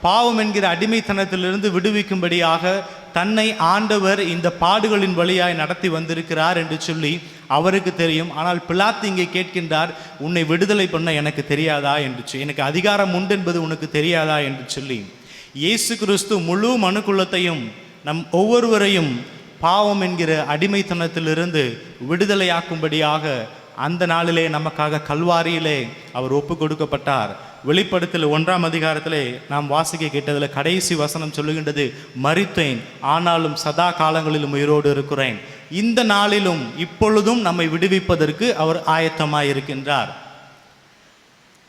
பாவம் என்கிற அடிமைத்தனத்திலிருந்து விடுவிக்கும்படியாக தன்னை ஆண்டவர் இந்த பாடுகளின் வழியாய் நடத்தி வந்திருக்கிறார் என்று சொல்லி அவருக்கு தெரியும். ஆனால் பிலாத்து இங்கே கேட்கின்றார், உன்னை விடுதலை பண்ண எனக்கு தெரியாதா என்று சொல்லி, எனக்கு அதிகாரம் உண்டு என்பது உனக்கு தெரியாதா என்று சொல்லி. இயேசு கிறிஸ்து முழு மனுக்குலத்தையும் நம் ஒவ்வொருவரையும் பாவம் என்கிற அடிமைத்தனத்திலிருந்து விடுதலையாக்கும்படியாக அந்த நாளிலே நமக்காக கல்வாரியிலே அவர் ஒப்பு கொடுக்கப்பட்டார். வெளிப்படுத்தல் 1ஆம் அதிகாரத்திலே நாம் வாசிக்க கேட்டதில் கடைசி வசனம் சொல்லுகின்றது, மரித்தேன் ஆனாலும் சதா காலங்களிலும் உயிரோடு இருக்கிறேன். இந்த நாளிலும் இப்பொழுதும் நம்மை விடுவிப்பதற்கு அவர் ஆயத்தமாயிருக்கின்றார்.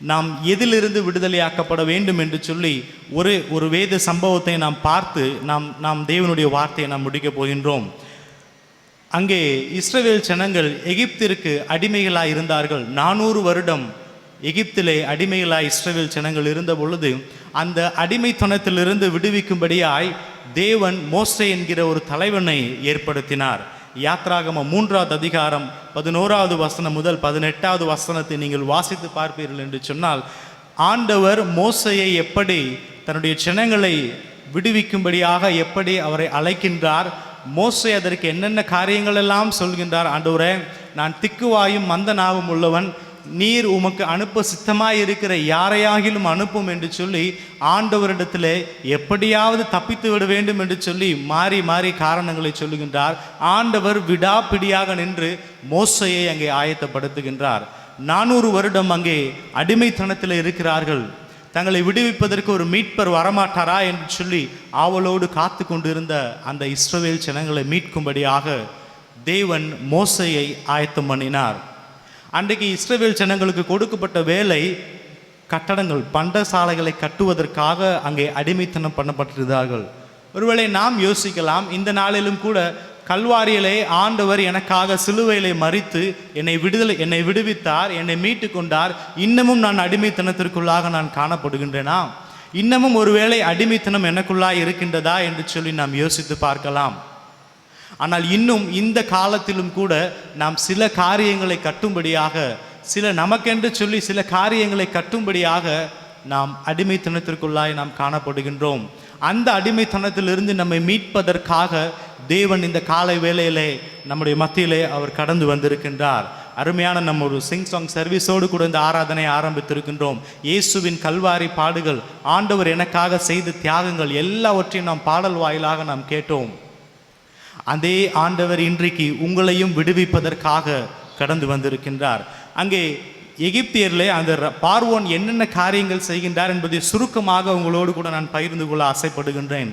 நாம் எதிலிருந்து விடுதலையாக்கப்பட வேண்டும் என்று சொல்லி ஒரு வேத சம்பவத்தை நாம் பார்த்து நாம் தேவனுடைய வார்த்தையை நாம் முடிக்கப் போகின்றோம். அங்கே இஸ்ரவேல் ஜனங்கள் எகிப்திற்கு அடிமைகளாய் இருந்தார்கள். 400 வருடம் எகிப்திலே அடிமைகளாய் இஸ்ரவேல் ஜனங்கள் இருந்த பொழுது அந்த அடிமைத்தனத்திலிருந்து விடுவிக்கும்படியாய் தேவன் மோசே என்கிற ஒரு தலைவனை ஏற்படுத்தினார். யாத்ராகமம் 3வது அதிகாரம் 11வது வசனம் முதல் 18வது வசனத்தை நீங்கள் வாசித்து பார்ப்பீர்கள் என்று சொன்னால், ஆண்டவர் மோசேயை எப்படி தன்னுடைய ஜனங்களை விடுவிக்கும்படியாக எப்படி அவரை அழைக்கின்றார், மோசே அதற்கு என்னென்ன காரியங்கள் எல்லாம் சொல்கின்றார். ஆண்டவரே, நான் திக்குவாயும் மந்த நாவும் உள்ளவன், நீர் உமக்கு அனுப்ப சித்தமாய் இருக்கிற யாரையாகிலும் அனுப்பும் என்று சொல்லி ஆண்டவரிடத்திலே எப்படியாவது தப்பித்து விட வேண்டும் என்று சொல்லி மாறி மாறி காரணங்களை சொல்லுகின்றார். ஆண்டவர் விடாப்பிடியாக நின்று மோசையை அங்கே ஆயத்தப்படுத்துகின்றார். 400 வருடம் அங்கே அடிமைத்தனத்தில் இருக்கிறார்கள். தங்களை விடுவிப்பதற்கு ஒரு மீட்பர் வரமாட்டாரா என்று சொல்லி ஆவலோடு காத்து கொண்டிருந்த அந்த இஸ்ரவேல் ஜனங்களை மீட்கும்படியாக தேவன் மோசையை ஆயத்தம் பண்ணினார். அன்றைக்கு இஸ்ரவேல் ஜனங்களுக்கு கொடுக்கப்பட்ட வேலை கட்டடங்கள், பண்டசாலைகளை கட்டுவதற்காக அங்கே அடிமைத்தனம் பண்ணப்பட்டிருந்தார்கள். ஒருவேளை நாம் யோசிக்கலாம், இந்த நாளிலும் கூட கல்வாரியிலே ஆண்டவர் எனக்காக சிலுவையிலே மரித்து என்னை விடுவித்தார், என்னை மீட்டு கொண்டார், இன்னமும் நான் அடிமைத்தனத்திற்குள்ளாக நான் காணப்படுகின்றேனா, இன்னமும் ஒருவேளை அடிமைத்தனம் எனக்குள்ளாக இருக்கின்றதா என்று சொல்லி நாம் யோசித்து பார்க்கலாம். ஆனால் இன்னும் இந்த காலத்திலும் கூட நாம் சில காரியங்களை கட்டும்படியாக, நமக்கென்று சொல்லி சில காரியங்களை கட்டும்படியாக நாம் அடிமைத்தனத்திற்குள்ளாய் நாம் காணப்படுகின்றோம். அந்த அடிமைத்தனத்திலிருந்து நம்மை மீட்பதற்காக தேவன் இந்த காலை வேளையிலே நம்முடைய மத்தியிலே அவர் கடந்து வந்திருக்கின்றார். அருமையான நம்ம ஒரு சிங் சாங் சர்வீஸோடு கூட இந்த ஆராதனை ஆரம்பித்திருக்கின்றோம். இயேசுவின் கல்வாரி பாடுகள், ஆண்டவர் எனக்காக செய்த தியாகங்கள் எல்லாவற்றையும் நாம் பாடல் வாயிலாக நாம் கேட்டோம். அதே ஆண்டவர் இன்றைக்கு உங்களையும் விடுவிப்பதற்காக கடந்து வந்திருக்கின்றார். அங்கே எகிப்தியரிலே அந்த பார்வோன் என்னென்ன காரியங்கள் செய்கின்றார் என்பதை சுருக்கமாக உங்களோடு கூட நான் பகிர்ந்து கொள்ள ஆசைப்படுகின்றேன்.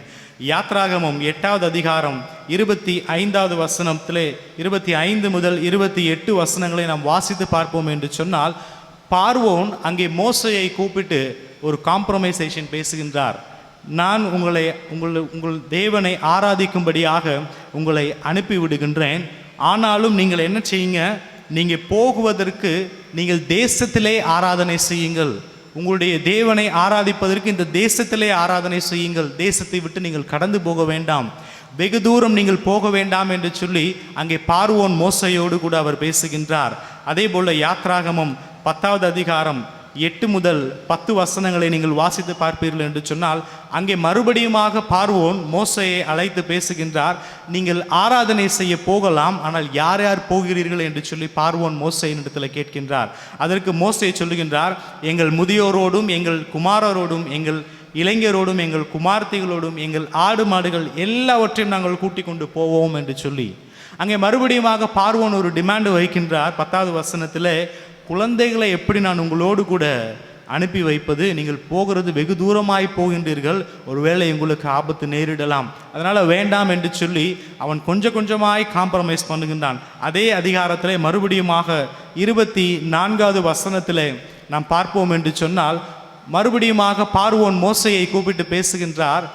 யாத்ராகமம் 8வது அதிகாரம் 25வது வசனத்திலே 25 முதல் 28 வசனங்களை நாம் வாசித்து பார்ப்போம் என்று சொன்னால், பார்வோன் அங்கே மோசையை கூப்பிட்டு ஒரு காம்ப்ரமைசேஷன் பேசுகின்றார். நான் உங்கள் தேவனை ஆராதிக்கும்படியாக உங்களை அனுப்பி விடுகின்றேன். ஆனாலும் நீங்கள் என்ன செய்யுங்க, நீங்கள் போகுவதற்கு நீங்கள் தேசத்திலே ஆராதனை செய்யுங்கள். உங்களுடைய தேவனை ஆராதிப்பதற்கு இந்த தேசத்திலே ஆராதனை செய்யுங்கள். தேசத்தை விட்டு நீங்கள் கடந்து போக வேண்டாம், வெகு தூரம் நீங்கள் போக வேண்டாம் என்று சொல்லி அங்கே பார்வோன் மோசையோடு கூட அவர் பேசுகின்றார். அதே போல் யாத்ராகமம் 10வது அதிகாரம் 8 முதல் 10 வசனங்களை நீங்கள் வாசித்து பார்ப்பீர்கள் என்று சொன்னால், அங்கே மறுபடியுமாக பார்வோன் மோசையை அழைத்து பேசுகின்றார். நீங்கள் ஆராதனை செய்ய போகலாம், ஆனால் யார் யார் போகிறீர்கள் என்று சொல்லி பார்வோன் மோசையின் இடத்துல கேட்கின்றார். அதற்கு மோசை சொல்லுகின்றார், எங்கள் முதியோரோடும் எங்கள் குமாரரோடும் எங்கள் இளைஞரோடும் எங்கள் குமார்த்திகளோடும் எங்கள் ஆடு மாடுகள் எல்லாவற்றையும் நாங்கள் கூட்டிக் கொண்டு போவோம் என்று சொல்லி அங்கே மறுபடியுமாக பார்வோன் ஒரு டிமாண்டு வைக்கின்றார். 10வது வசனத்தில், குழந்தைகளை எப்படி நான் உங்களோடு கூட அனுப்பி வைப்பது, நீங்கள் போகிறது வெகு தூரமாய் போகின்றீர்கள், ஒருவேளை உங்களுக்கு ஆபத்து நேரிடலாம், அதனால் வேண்டாம் என்று சொல்லி அவன் கொஞ்சம் கொஞ்சமாய் காம்ப்ரமைஸ் பண்ணுகின்றான். அதே அதிகாரத்திலே மறுபடியுமாக 24வது வசனத்தில் நாம் பார்ப்போம் என்று சொன்னால், மறுபடியுமாக பார்வோன் மோசையை கூப்பிட்டு பேசுகின்றார்.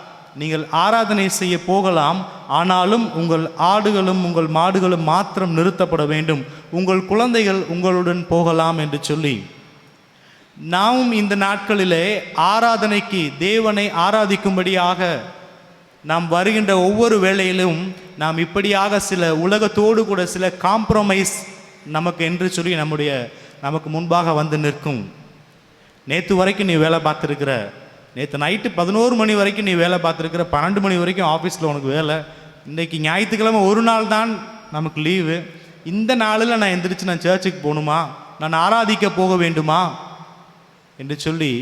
நீங்கள் ஆராதனை செய்ய போகலாம், ஆனாலும் உங்கள் ஆடுகளும் உங்கள் மாடுகளும் மாத்திரம் நிறுத்தப்பட வேண்டும், உங்கள் குழந்தைகள் உங்களுடன் போகலாம் என்று சொல்லி, நாம் இந்த நாட்களிலே ஆராதனைக்கு தேவனை ஆராதிக்கும்படியாக நாம் வருகின்ற ஒவ்வொரு வேளையிலும் நாம் இப்படியாக சில உலகத்தோடு கூட சில காம்ப்ரமைஸ் நமக்கு என்று சொல்லி நமக்கு முன்பாக வந்து நிற்கும். நேற்று வரைக்கும் நீ வேலை பார்த்துருக்கிற, நேற்று நைட்டு 11 மணி வரைக்கும் நீ வேலை பார்த்துருக்கிற, 12 மணி வரைக்கும் ஆஃபீஸில் உனக்கு வேலை, இன்றைக்கி ஞாயிற்றுக்கிழமை ஒரு நாள் தான் நமக்கு லீவு, இந்த நாளில் நான் எந்திரிச்சு நான் சர்ச்சுக்கு போகணுமா, நான் ஆராதிக்க போக வேண்டுமா என்று சொல்லி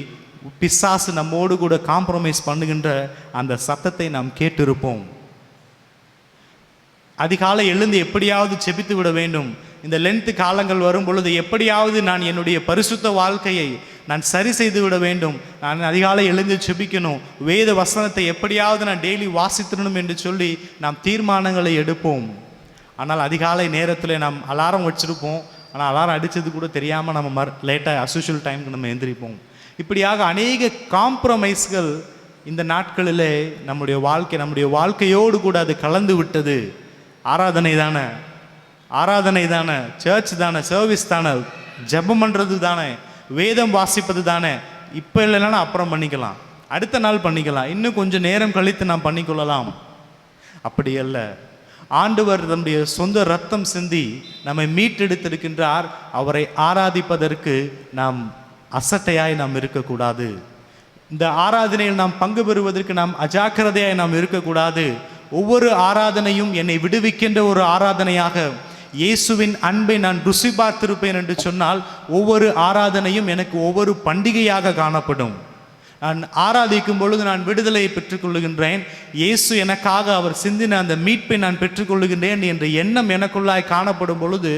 பிசாசு நம்மோடு கூட காம்ப்ரமைஸ் பண்ணுகின்ற அந்த சத்தத்தை நாம் கேட்டிருப்போம். அதிகாலை எழுந்து எப்படியாவது செபித்து விட வேண்டும், இந்த லென்த்து காலங்கள் வரும் பொழுது எப்படியாவது நான் என்னுடைய பரிசுத்த வாழ்க்கையை நான் சரி செய்து விட வேண்டும், நான் அதிகாலை எழுந்து செபிக்கணும், வேத வசனத்தை எப்படியாவது நான் டெய்லி வாசித்திடணும் என்று சொல்லி நாம் தீர்மானங்களை எடுப்போம். ஆனால் அதிகாலை நேரத்தில் நாம் அலாரம் வச்சுருப்போம், ஆனால் அலாரம் அடித்தது கூட தெரியாமல் நம்ம லேட்டாக அஸ்யூஷுவல் டைமுக்கு நம்ம எந்திரிப்போம். இப்படியாக அநேக காம்ப்ரமைஸ்கள் இந்த நாட்களில் நம்முடைய வாழ்க்கையோடு கூட அது கலந்து விட்டது. ஆராதனை தானே, சர்ச் தானே, சர்வீஸ் தானே, ஜெபம் பண்ணுறது தானே, வேதம் வாசிப்பது தானே, இப்போ இல்லைன்னா அப்புறம் பண்ணிக்கலாம், அடுத்த நாள் பண்ணிக்கலாம், இன்னும் கொஞ்சம் நேரம் கழித்து நாம் பண்ணிக்கொள்ளலாம். அப்படி அல்ல, ஆண்டவர் நம்முடைய சொந்த ரத்தம் சிந்தி நம்மை மீட்டெடுத்திருக்கின்றார். அவரை ஆராதிப்பதற்கு நாம் அசட்டையாய் நாம் இருக்கக்கூடாது. இந்த ஆராதனையில் நாம் பங்கு பெறுவதற்கு நாம் அஜாக்கிரதையாய் நாம் இருக்கக்கூடாது. ஒவ்வொரு ஆராதனையும் என்னை விடுவிக்கின்ற ஒரு ஆராதனையாக, இயேசுவின் அன்பை நான் ருசி பார்த்திருப்பேன் என்று சொன்னால் ஒவ்வொரு ஆராதனையும் எனக்கு ஒவ்வொரு பண்டிகையாக காணப்படும். நான் ஆராதிக்கும் பொழுது நான் விடுதலையை பெற்றுக்கொள்ளுகின்றேன். இயேசு எனக்காக அவர் சிந்தின அந்த மீட்பை நான் பெற்றுக்கொள்ளுகின்றேன் என்ற எண்ணம் எனக்குள்ளாய் காணப்படும் பொழுது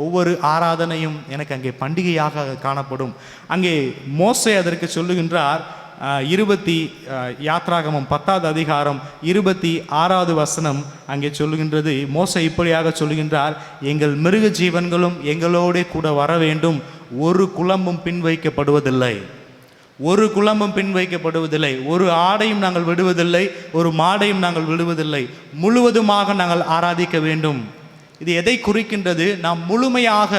ஒவ்வொரு ஆராதனையும் எனக்கு அங்கே பண்டிகையாக காணப்படும். அங்கே மோசே அதற்கு சொல்லுகின்றார். யாத்ராகமம் 10வது அதிகாரம் 26வது வசனம் அங்கே சொல்லுகின்றது. மோசே இப்படியாக சொல்லுகின்றார், எங்கள் மிருக ஜீவன்களும் எங்களோட கூட வர வேண்டும், ஒரு குலம்பும் பின் வைக்கப்படுவதில்லை, ஒரு குலம்பும் பின் வைக்கப்படுவதில்லை, ஒரு ஆடையும் நாங்கள் விடுவதில்லை, ஒரு மாடையும் நாங்கள் விடுவதில்லை, முழுவதுமாக நாங்கள் ஆராதிக்க வேண்டும். இது எதை குறிக்கின்றது? நாம் முழுமையாக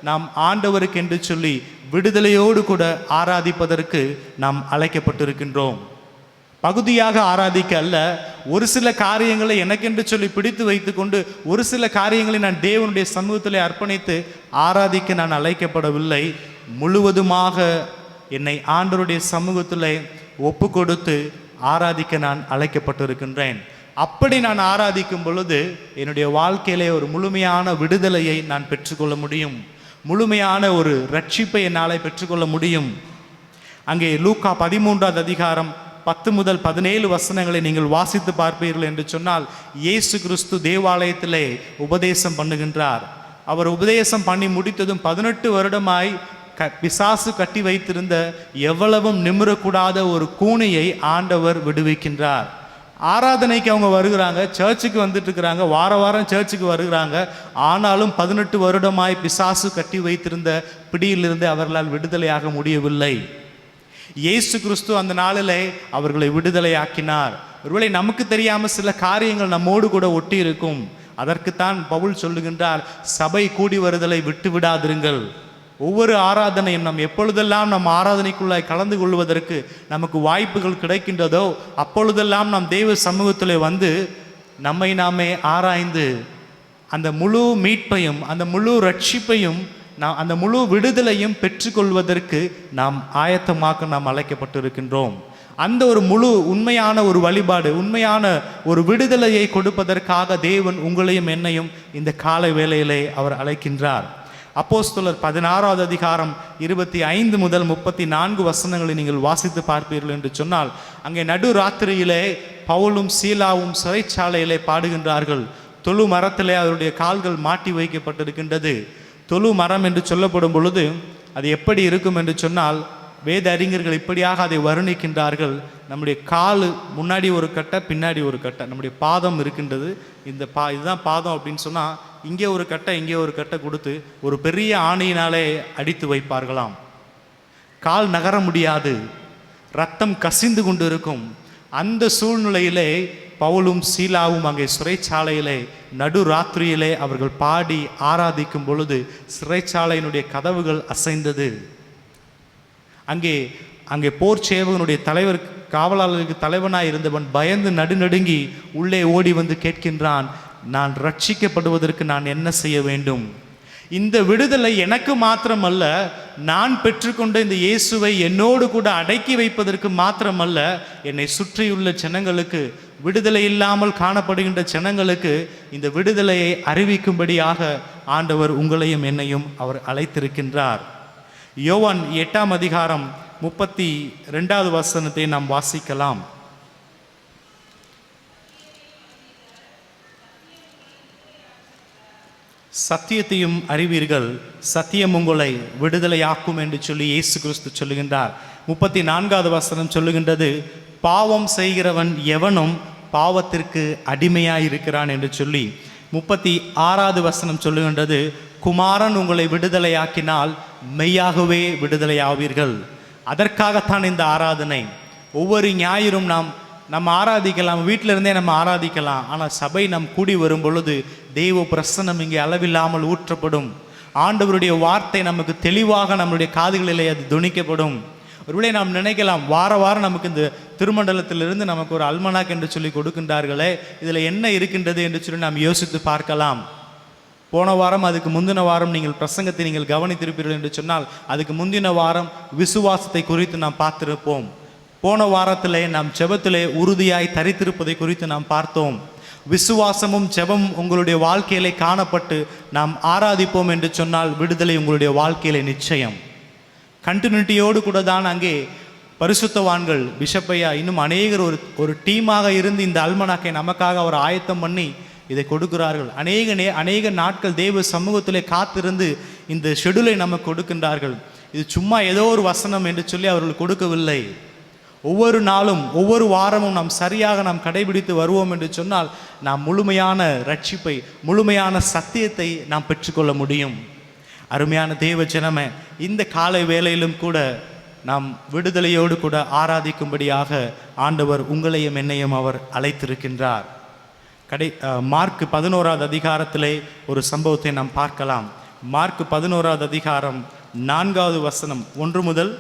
நாம் ஆண்டவருக்கு என்று சொல்லி விடுதலையோடு கூட ஆராதிப்பதற்கு நாம் அழைக்கப்பட்டிருக்கின்றோம். பகுதியாக ஆராதிக்க அல்ல, ஒரு சில காரியங்களை எனக்கென்று சொல்லி பிடித்து வைத்துக்கொண்டு ஒரு சில காரியங்களை நான் தேவனுடைய சமூகத்திலே அர்ப்பணித்து ஆராதிக்க நான் அழைக்கப்படவில்லை. முழுவதுமாக என்னை ஆண்டவருடைய சமூகத்திலே ஒப்பு கொடுத்து ஆராதிக்க நான் அழைக்கப்பட்டிருக்கின்றேன். அப்படி நான் ஆராதிக்கும் பொழுது என்னுடைய வாழ்க்கையிலே ஒரு முழுமையான விடுதலையை நான் பெற்றுக்கொள்ள முடியும், முழுமையான ஒரு ரட்சிப்பை என்னால் பெற்றுக்கொள்ள முடியும். அங்கே லூக்கா 13வது அதிகாரம் 10 முதல் 17 வசனங்களை நீங்கள் வாசித்து பார்ப்பீர்கள் என்று சொன்னால், இயேசு கிறிஸ்து தேவாலயத்திலே உபதேசம் பண்ணுகின்றார். அவர் உபதேசம் பண்ணி முடித்ததும் 18 வருடமாய் பிசாசு கட்டி வைத்திருந்த எவ்வளவும் நிமிரக்கூடாத ஒரு கூனியை ஆண்டவர் விடுவிக்கின்றார். ஆராதனைக்கு அவங்க வருகிறாங்க, சர்ச்சுக்கு வந்துட்டு இருக்கிறாங்க, வார வாரம் சர்ச்சுக்கு வருகிறாங்க. ஆனாலும் 18 வருடமாய் பிசாசு கட்டி வைத்திருந்த பிடியிலிருந்து அவர்களால் விடுதலையாக முடியவில்லை. இயேசு கிறிஸ்து அந்த நாளிலே அவர்களை விடுதலையாக்கினார். ஒருவேளை நமக்கு தெரியாமல் சில காரியங்கள் நம்மோடு கூட ஒட்டி இருக்கும். அதற்குத்தான் பவுல் சொல்லுகின்றார், சபை கூடி வருதலை விட்டு விடாதிருங்கள். ஒவ்வொரு ஆராதனையும் நாம் எப்பொழுதெல்லாம் நம் ஆராதனைக்குள்ளாய் கலந்து கொள்வதற்கு நமக்கு வாய்ப்புகள் கிடைக்கின்றதோ அப்பொழுதெல்லாம் நாம் தெய்வ சமூகத்தில் வந்து நம்மை நாமே ஆராய்ந்து அந்த முழு மீட்பையும் அந்த முழு ரட்சிப்பையும் அந்த முழு விடுதலையும் பெற்றுக்கொள்வதற்கு நாம் ஆயத்தமாக்க நாம் அழைக்கப்பட்டிருக்கின்றோம். அந்த ஒரு முழு உண்மையான ஒரு வழிபாடு, உண்மையான ஒரு விடுதலையை கொடுப்பதற்காக தேவன் உங்களையும் என்னையும் இந்த காலை வேளையிலே அவர் அழைக்கின்றார். அப்போஸ்தலர் 16வது அதிகாரம் 25 முதல் 34 வசனங்களை நீங்கள் வாசித்து பார்ப்பீர்கள் என்று சொன்னால், அங்கே நடு ராத்திரியிலே பவுலும் சீலாவும் சிறைச்சாலையிலே பாடுகின்றார்கள். தொழு மரத்திலே அவருடைய கால்கள் மாட்டி வைக்கப்பட்டிருக்கின்றது. தொழு மரம் என்று சொல்லப்படும் பொழுது அது எப்படி இருக்கும் என்று சொன்னால், வேத அறிஞர்கள் இப்படியாக அதை வர்ணிக்கின்றார்கள். நம்முடைய கால் முன்னாடி ஒரு கட்டை பின்னாடி ஒரு கட்டை, நம்முடைய பாதம் இருக்கின்றது. இதுதான் பாதம் அப்படின்னு சொன்னால் இங்கே ஒரு கட்டை இங்கே ஒரு கட்டை கொடுத்து ஒரு பெரிய ஆணியினாலே அடித்து வைப்பார்களாம். கால் நகர முடியாது, ரத்தம் கசிந்து கொண்டு இருக்கும். அந்த சூழ்நிலையிலே பவுலும் சீலாவும் அங்கே சிறைச்சாலையிலே நடு ராத்திரியிலே அவர்கள் பாடி ஆராதிக்கும் பொழுது சிறைச்சாலையினுடைய கதவுகள் அசைந்தது. அங்கே போர் சேவகனுடைய தலைவர், காவலாளருக்கு தலைவனாய் இருந்தவன் பயந்து நடுநடுங்கி உள்ளே ஓடி வந்து கேட்கின்றான், நான் ரட்சிக்கப்படுவதற்கு நான் என்ன செய்ய வேண்டும்? இந்த விடுதலை எனக்கு மாத்திரமல்ல, நான் பெற்றுக்கொண்ட இந்த இயேசுவை என்னோடு கூட அடக்கி வைப்பதற்கு மாத்திரமல்ல, என்னை சுற்றியுள்ள ஜனங்களுக்கு, விடுதலை இல்லாமல் காணப்படுகின்ற ஜனங்களுக்கு இந்த விடுதலையை அறிவிக்கும்படியாக ஆண்டவர் உங்களையும் என்னையும் அவர் அழைத்திருக்கின்றார். யோவான் 8ஆம் அதிகாரம் 32வது வசனத்தை நாம் வாசிக்கலாம். சத்தியத்தையும் அறிவீர்கள், சத்தியம் உங்களை விடுதலையாக்கும் என்று சொல்லி இயேசு கிறிஸ்து சொல்லுகின்றார். 34வது வசனம் சொல்லுகின்றது, பாவம் செய்கிறவன் எவனும் பாவத்திற்கு அடிமையாயிருக்கிறான் என்று சொல்லி. 36வது வசனம் சொல்லுகின்றது, குமாரன் உங்களை விடுதலையாக்கினால் மெய்யாகவே விடுதலையாவீர்கள். அதற்காகத்தான் இந்த ஆராதனை. ஒவ்வொரு ஞாயிறும் நம்ம ஆராதிக்கலாம், வீட்டில் இருந்தே நம்ம ஆராதிக்கலாம். ஆனால் சபை நம் கூடி வரும் பொழுது தெய்வ பிரசன்னம் இங்கே அளவில்லாமல் ஊற்றப்படும். ஆண்டவருடைய வார்த்தை நமக்கு தெளிவாக நம்மளுடைய காதுகளிலே அது துணிக்கப்படும். ஒருவேளை நாம் நினைக்கலாம், வார வாரம் நமக்கு இந்த திருமண்டலத்திலிருந்து நமக்கு ஒரு அல்மனாக் என்று சொல்லி கொடுக்கின்றார்களே, இதில் என்ன இருக்கின்றது என்று சொல்லி நாம் யோசித்து பார்க்கலாம். போன வாரம் அதுக்கு முந்தின வாரம் நீங்கள் பிரசங்கத்தை நீங்கள் கவனித்திருப்பீர்கள் என்று சொன்னால், அதுக்கு முந்தின வாரம் விசுவாசத்தை குறித்து நாம் பார்த்திருப்போம். போன வாரத்திலே நாம் ஜெபத்திலே உறுதியாய் தரித்திருப்பதை குறித்து நாம் பார்த்தோம். விசுவாசமும் ஜெபமும் உங்களுடைய வாழ்க்கையிலே காணப்பட்டு நாம் ஆராதிப்போம் என்று சொன்னால் விடுதலை உங்களுடைய வாழ்க்கையிலே நிச்சயம். கண்டினியூட்டியோடு கூட தான் அங்கே பரிசுத்தவான்கள் பிஷப்பையா இன்னும் அநேகர் ஒரு டீமாக இருந்து இந்த அல்மனாக்கை நமக்காக அவர் ஆயத்தம் பண்ணி இதை கொடுக்கிறார்கள். அநேக நாட்கள் தேவ சமூகத்திலே காத்திருந்து இந்த ஷெடியூலை நமக்கு கொடுக்கின்றார்கள். இது சும்மா ஏதோ ஒரு வசனம் என்று சொல்லி அவர்கள் கொடுக்கவில்லை. ஒவ்வொரு நாளும் ஒவ்வொரு வாரமும் நாம் சரியாக நாம் கடைபிடித்து வருவோம் என்று சொன்னால் நாம் முழுமையான ரட்சிப்பை, முழுமையான சத்தியத்தை நாம் பெற்றுக்கொள்ள முடியும். அருமையான தேவ ஜனமே, இந்த காலை வேளையிலும் கூட நாம் விடுதலையோடு கூட ஆராதிக்கும்படியாக ஆண்டவர் உங்களையும் என்னையும் அவர் அழைத்திருக்கின்றார். மார்க் 11வது அதிகாரத்திலே ஒரு சம்பவத்தை நாம் பார்க்கலாம். மார்க் 11வது அதிகாரம் 4வது வசனம் 1 முதல்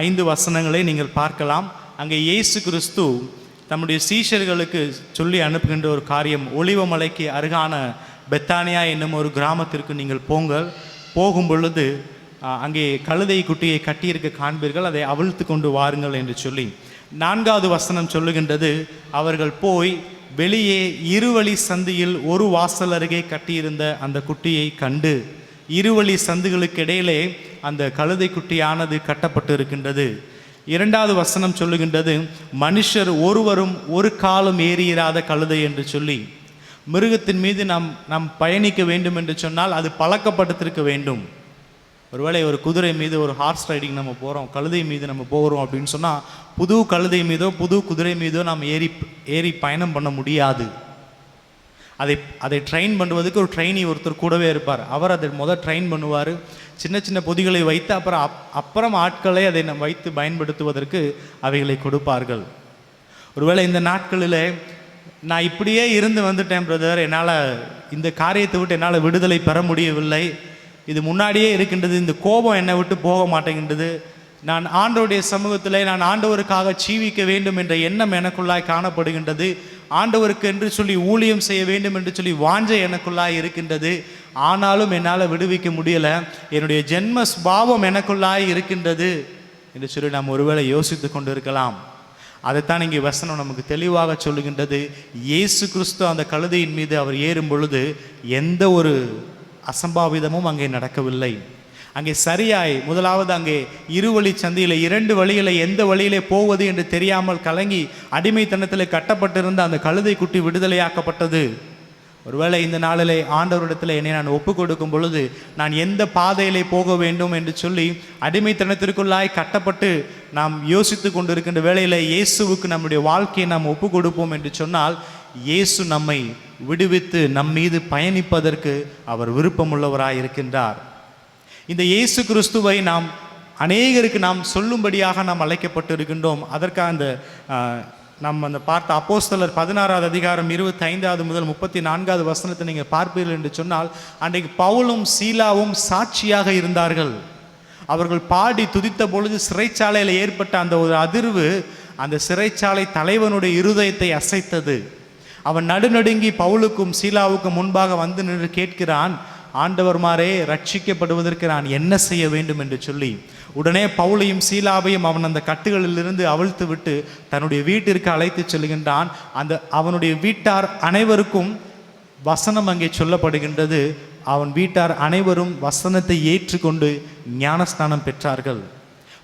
5 வசனங்களை நீங்கள் பார்க்கலாம். அங்கே இயேசு கிறிஸ்து தம்முடைய சீஷர்களுக்கு சொல்லி அனுப்புகின்ற ஒரு காரியம், ஒலிவமலைக்கு அருகான பெத்தானியா என்னும் ஒரு கிராமத்திற்கு நீங்கள் போகும் பொழுது அங்கே கழுதை குட்டியை கட்டியிருக்க காண்பீர்கள், அதை அவிழ்த்து கொண்டு வாருங்கள் என்று சொல்லி 4வது வசனம் சொல்லுகின்றது, அவர்கள் போய் வெளியே இருவழி சந்தியில் ஒரு வாசல் அருகே கட்டியிருந்த அந்த குட்டியை கண்டு, இருவழி சந்துகளுக்கு இடையிலே அந்த கழுதை குட்டியானது கட்டப்பட்டு இருக்கின்றது. 2வது வசனம் சொல்லுகின்றது, மனுஷர் ஒருவரும் ஒரு காலம் ஏறியிராத கழுதை என்று சொல்லி, மிருகத்தின் மீது நாம் பயணிக்க வேண்டும் என்று சொன்னால் அது பழக்கப்பட்டிருக்க வேண்டும். ஒருவேளை ஒரு குதிரை மீது, ஒரு ஹார்ஸ் ரைடிங் நம்ம போகிறோம், கழுதை மீது நம்ம போகிறோம் அப்படின்னு சொன்னால் புது கழுதை மீதோ புது குதிரை மீதோ நாம் ஏறி பயணம் பண்ண முடியாது. அதை ட்ரெயின் பண்ணுவதுக்கு ஒரு ட்ரெயினி ஒருத்தர் கூடவே இருப்பார். அவர் அதை ட்ரெயின் பண்ணுவார். சின்ன சின்ன பொதிகளை வைத்து அப்புறம் ஆட்களை அதை நம்ம வைத்து பயன்படுத்துவதற்கு அவைகளை கொடுப்பார்கள். ஒருவேளை இந்த நாட்களில் நான் இப்படியே இருந்து வந்துட்டேன் பிரதர், என்னால் இந்த காரியத்தை விட்டு என்னால் விடுதலை பெற முடியவில்லை, இது முன்னாடியே இருக்கின்றது, இந்த கோபம் என்னை விட்டு போக மாட்டேங்கின்றது, நான் ஆண்டவருடைய சமூகத்தில் நான் ஆண்டவருக்காக ஜீவிக்க வேண்டும் என்ற எண்ணம் எனக்குள்ளாய் காணப்படுகின்றது, ஆண்டவருக்கு என்று சொல்லி ஊழியம் செய்ய வேண்டும் என்று சொல்லி வாஞ்சை எனக்குள்ளாய் இருக்கின்றது, ஆனாலும் என்னால் விடுவிக்க முடியலை, என்னுடைய ஜென்ம ஸ்பாவம் எனக்குள்ளாய் இருக்கின்றது என்று சொல்லி நாம் ஒருவேளை யோசித்து கொண்டு இருக்கலாம். அதைத்தான் இங்கே வசனம் நமக்கு தெளிவாக சொல்லுகின்றது. இயேசு கிறிஸ்து அந்த கழுதையின் மீது அவர் ஏறும் பொழுது எந்த ஒரு அசம்பாவிதமும் அங்கே நடக்கவில்லை. அங்கே சரியாய் முதலாவது அங்கே இருவழி சந்தியில் 2 வழிகளை எந்த வழியிலே போவது என்று தெரியாமல் கலங்கி அடிமைத்தனத்தில் கட்டப்பட்டிருந்த அந்த கழுதை குட்டி விடுதலையாக்கப்பட்டது. ஒருவேளை இந்த நாளிலே ஆண்டவரிடத்தில் என்னை நான் ஒப்பு கொடுக்கும் பொழுது நான் எந்த பாதையிலே போக வேண்டும் என்று சொல்லி அடிமைத்தனத்திற்குள்ளாய் கட்டப்பட்டு நாம் யோசித்து கொண்டிருக்கின்ற வேளையில் இயேசுவுக்கு நம்முடைய வாழ்க்கையை நாம் ஒப்பு கொடுப்போம் என்று சொன்னால் இயேசு நம்மை விடுவித்து நம் மீது பயணிப்பதற்கு அவர் விருப்பமுள்ளவராய் இருக்கின்றார். இந்த இயேசு கிறிஸ்துவை நாம் அநேகருக்கு நாம் சொல்லும்படியாக நாம் அழைக்கப்பட்டு இருக்கின்றோம். அதற்காக நம்ம அந்த பார்த்த அப்போஸ்தலர் 16வது அதிகாரம் 25வது முதல் 34வது வசனத்தை நீங்கள் பார்ப்பீர்கள் என்று சொன்னால் அன்றைக்கு பவுலும் சீலாவும் சாட்சியாக இருந்தார்கள். அவர்கள் பாடி துதித்த பொழுது சிறைச்சாலையில் ஏற்பட்ட அந்த ஒரு அதிர்வு அந்த சிறைச்சாலை தலைவனுடைய இருதயத்தை அசைத்தது. அவன் நடுநடுங்கி பவுலுக்கும் சீலாவுக்கும் முன்பாக வந்து நின்று கேட்கிறான், ஆண்டவர்மாரே, ரட்சிக்கப்படுவதற்கு நான் என்ன செய்ய வேண்டும் என்று சொல்லி. உடனே பவுலையும் சீலாவையும் அவன் அந்த கட்டுகளிலிருந்து அவிழ்த்து விட்டு தன்னுடைய வீட்டிற்கு அழைத்து செல்கின்றான். அவனுடைய வீட்டார் அனைவருக்கும் வசனம் அங்கே சொல்லப்படுகின்றது. அவன் வீட்டார் அனைவரும் வசனத்தை ஏற்றுக்கொண்டு ஞானஸ்நானம் பெற்றார்கள்.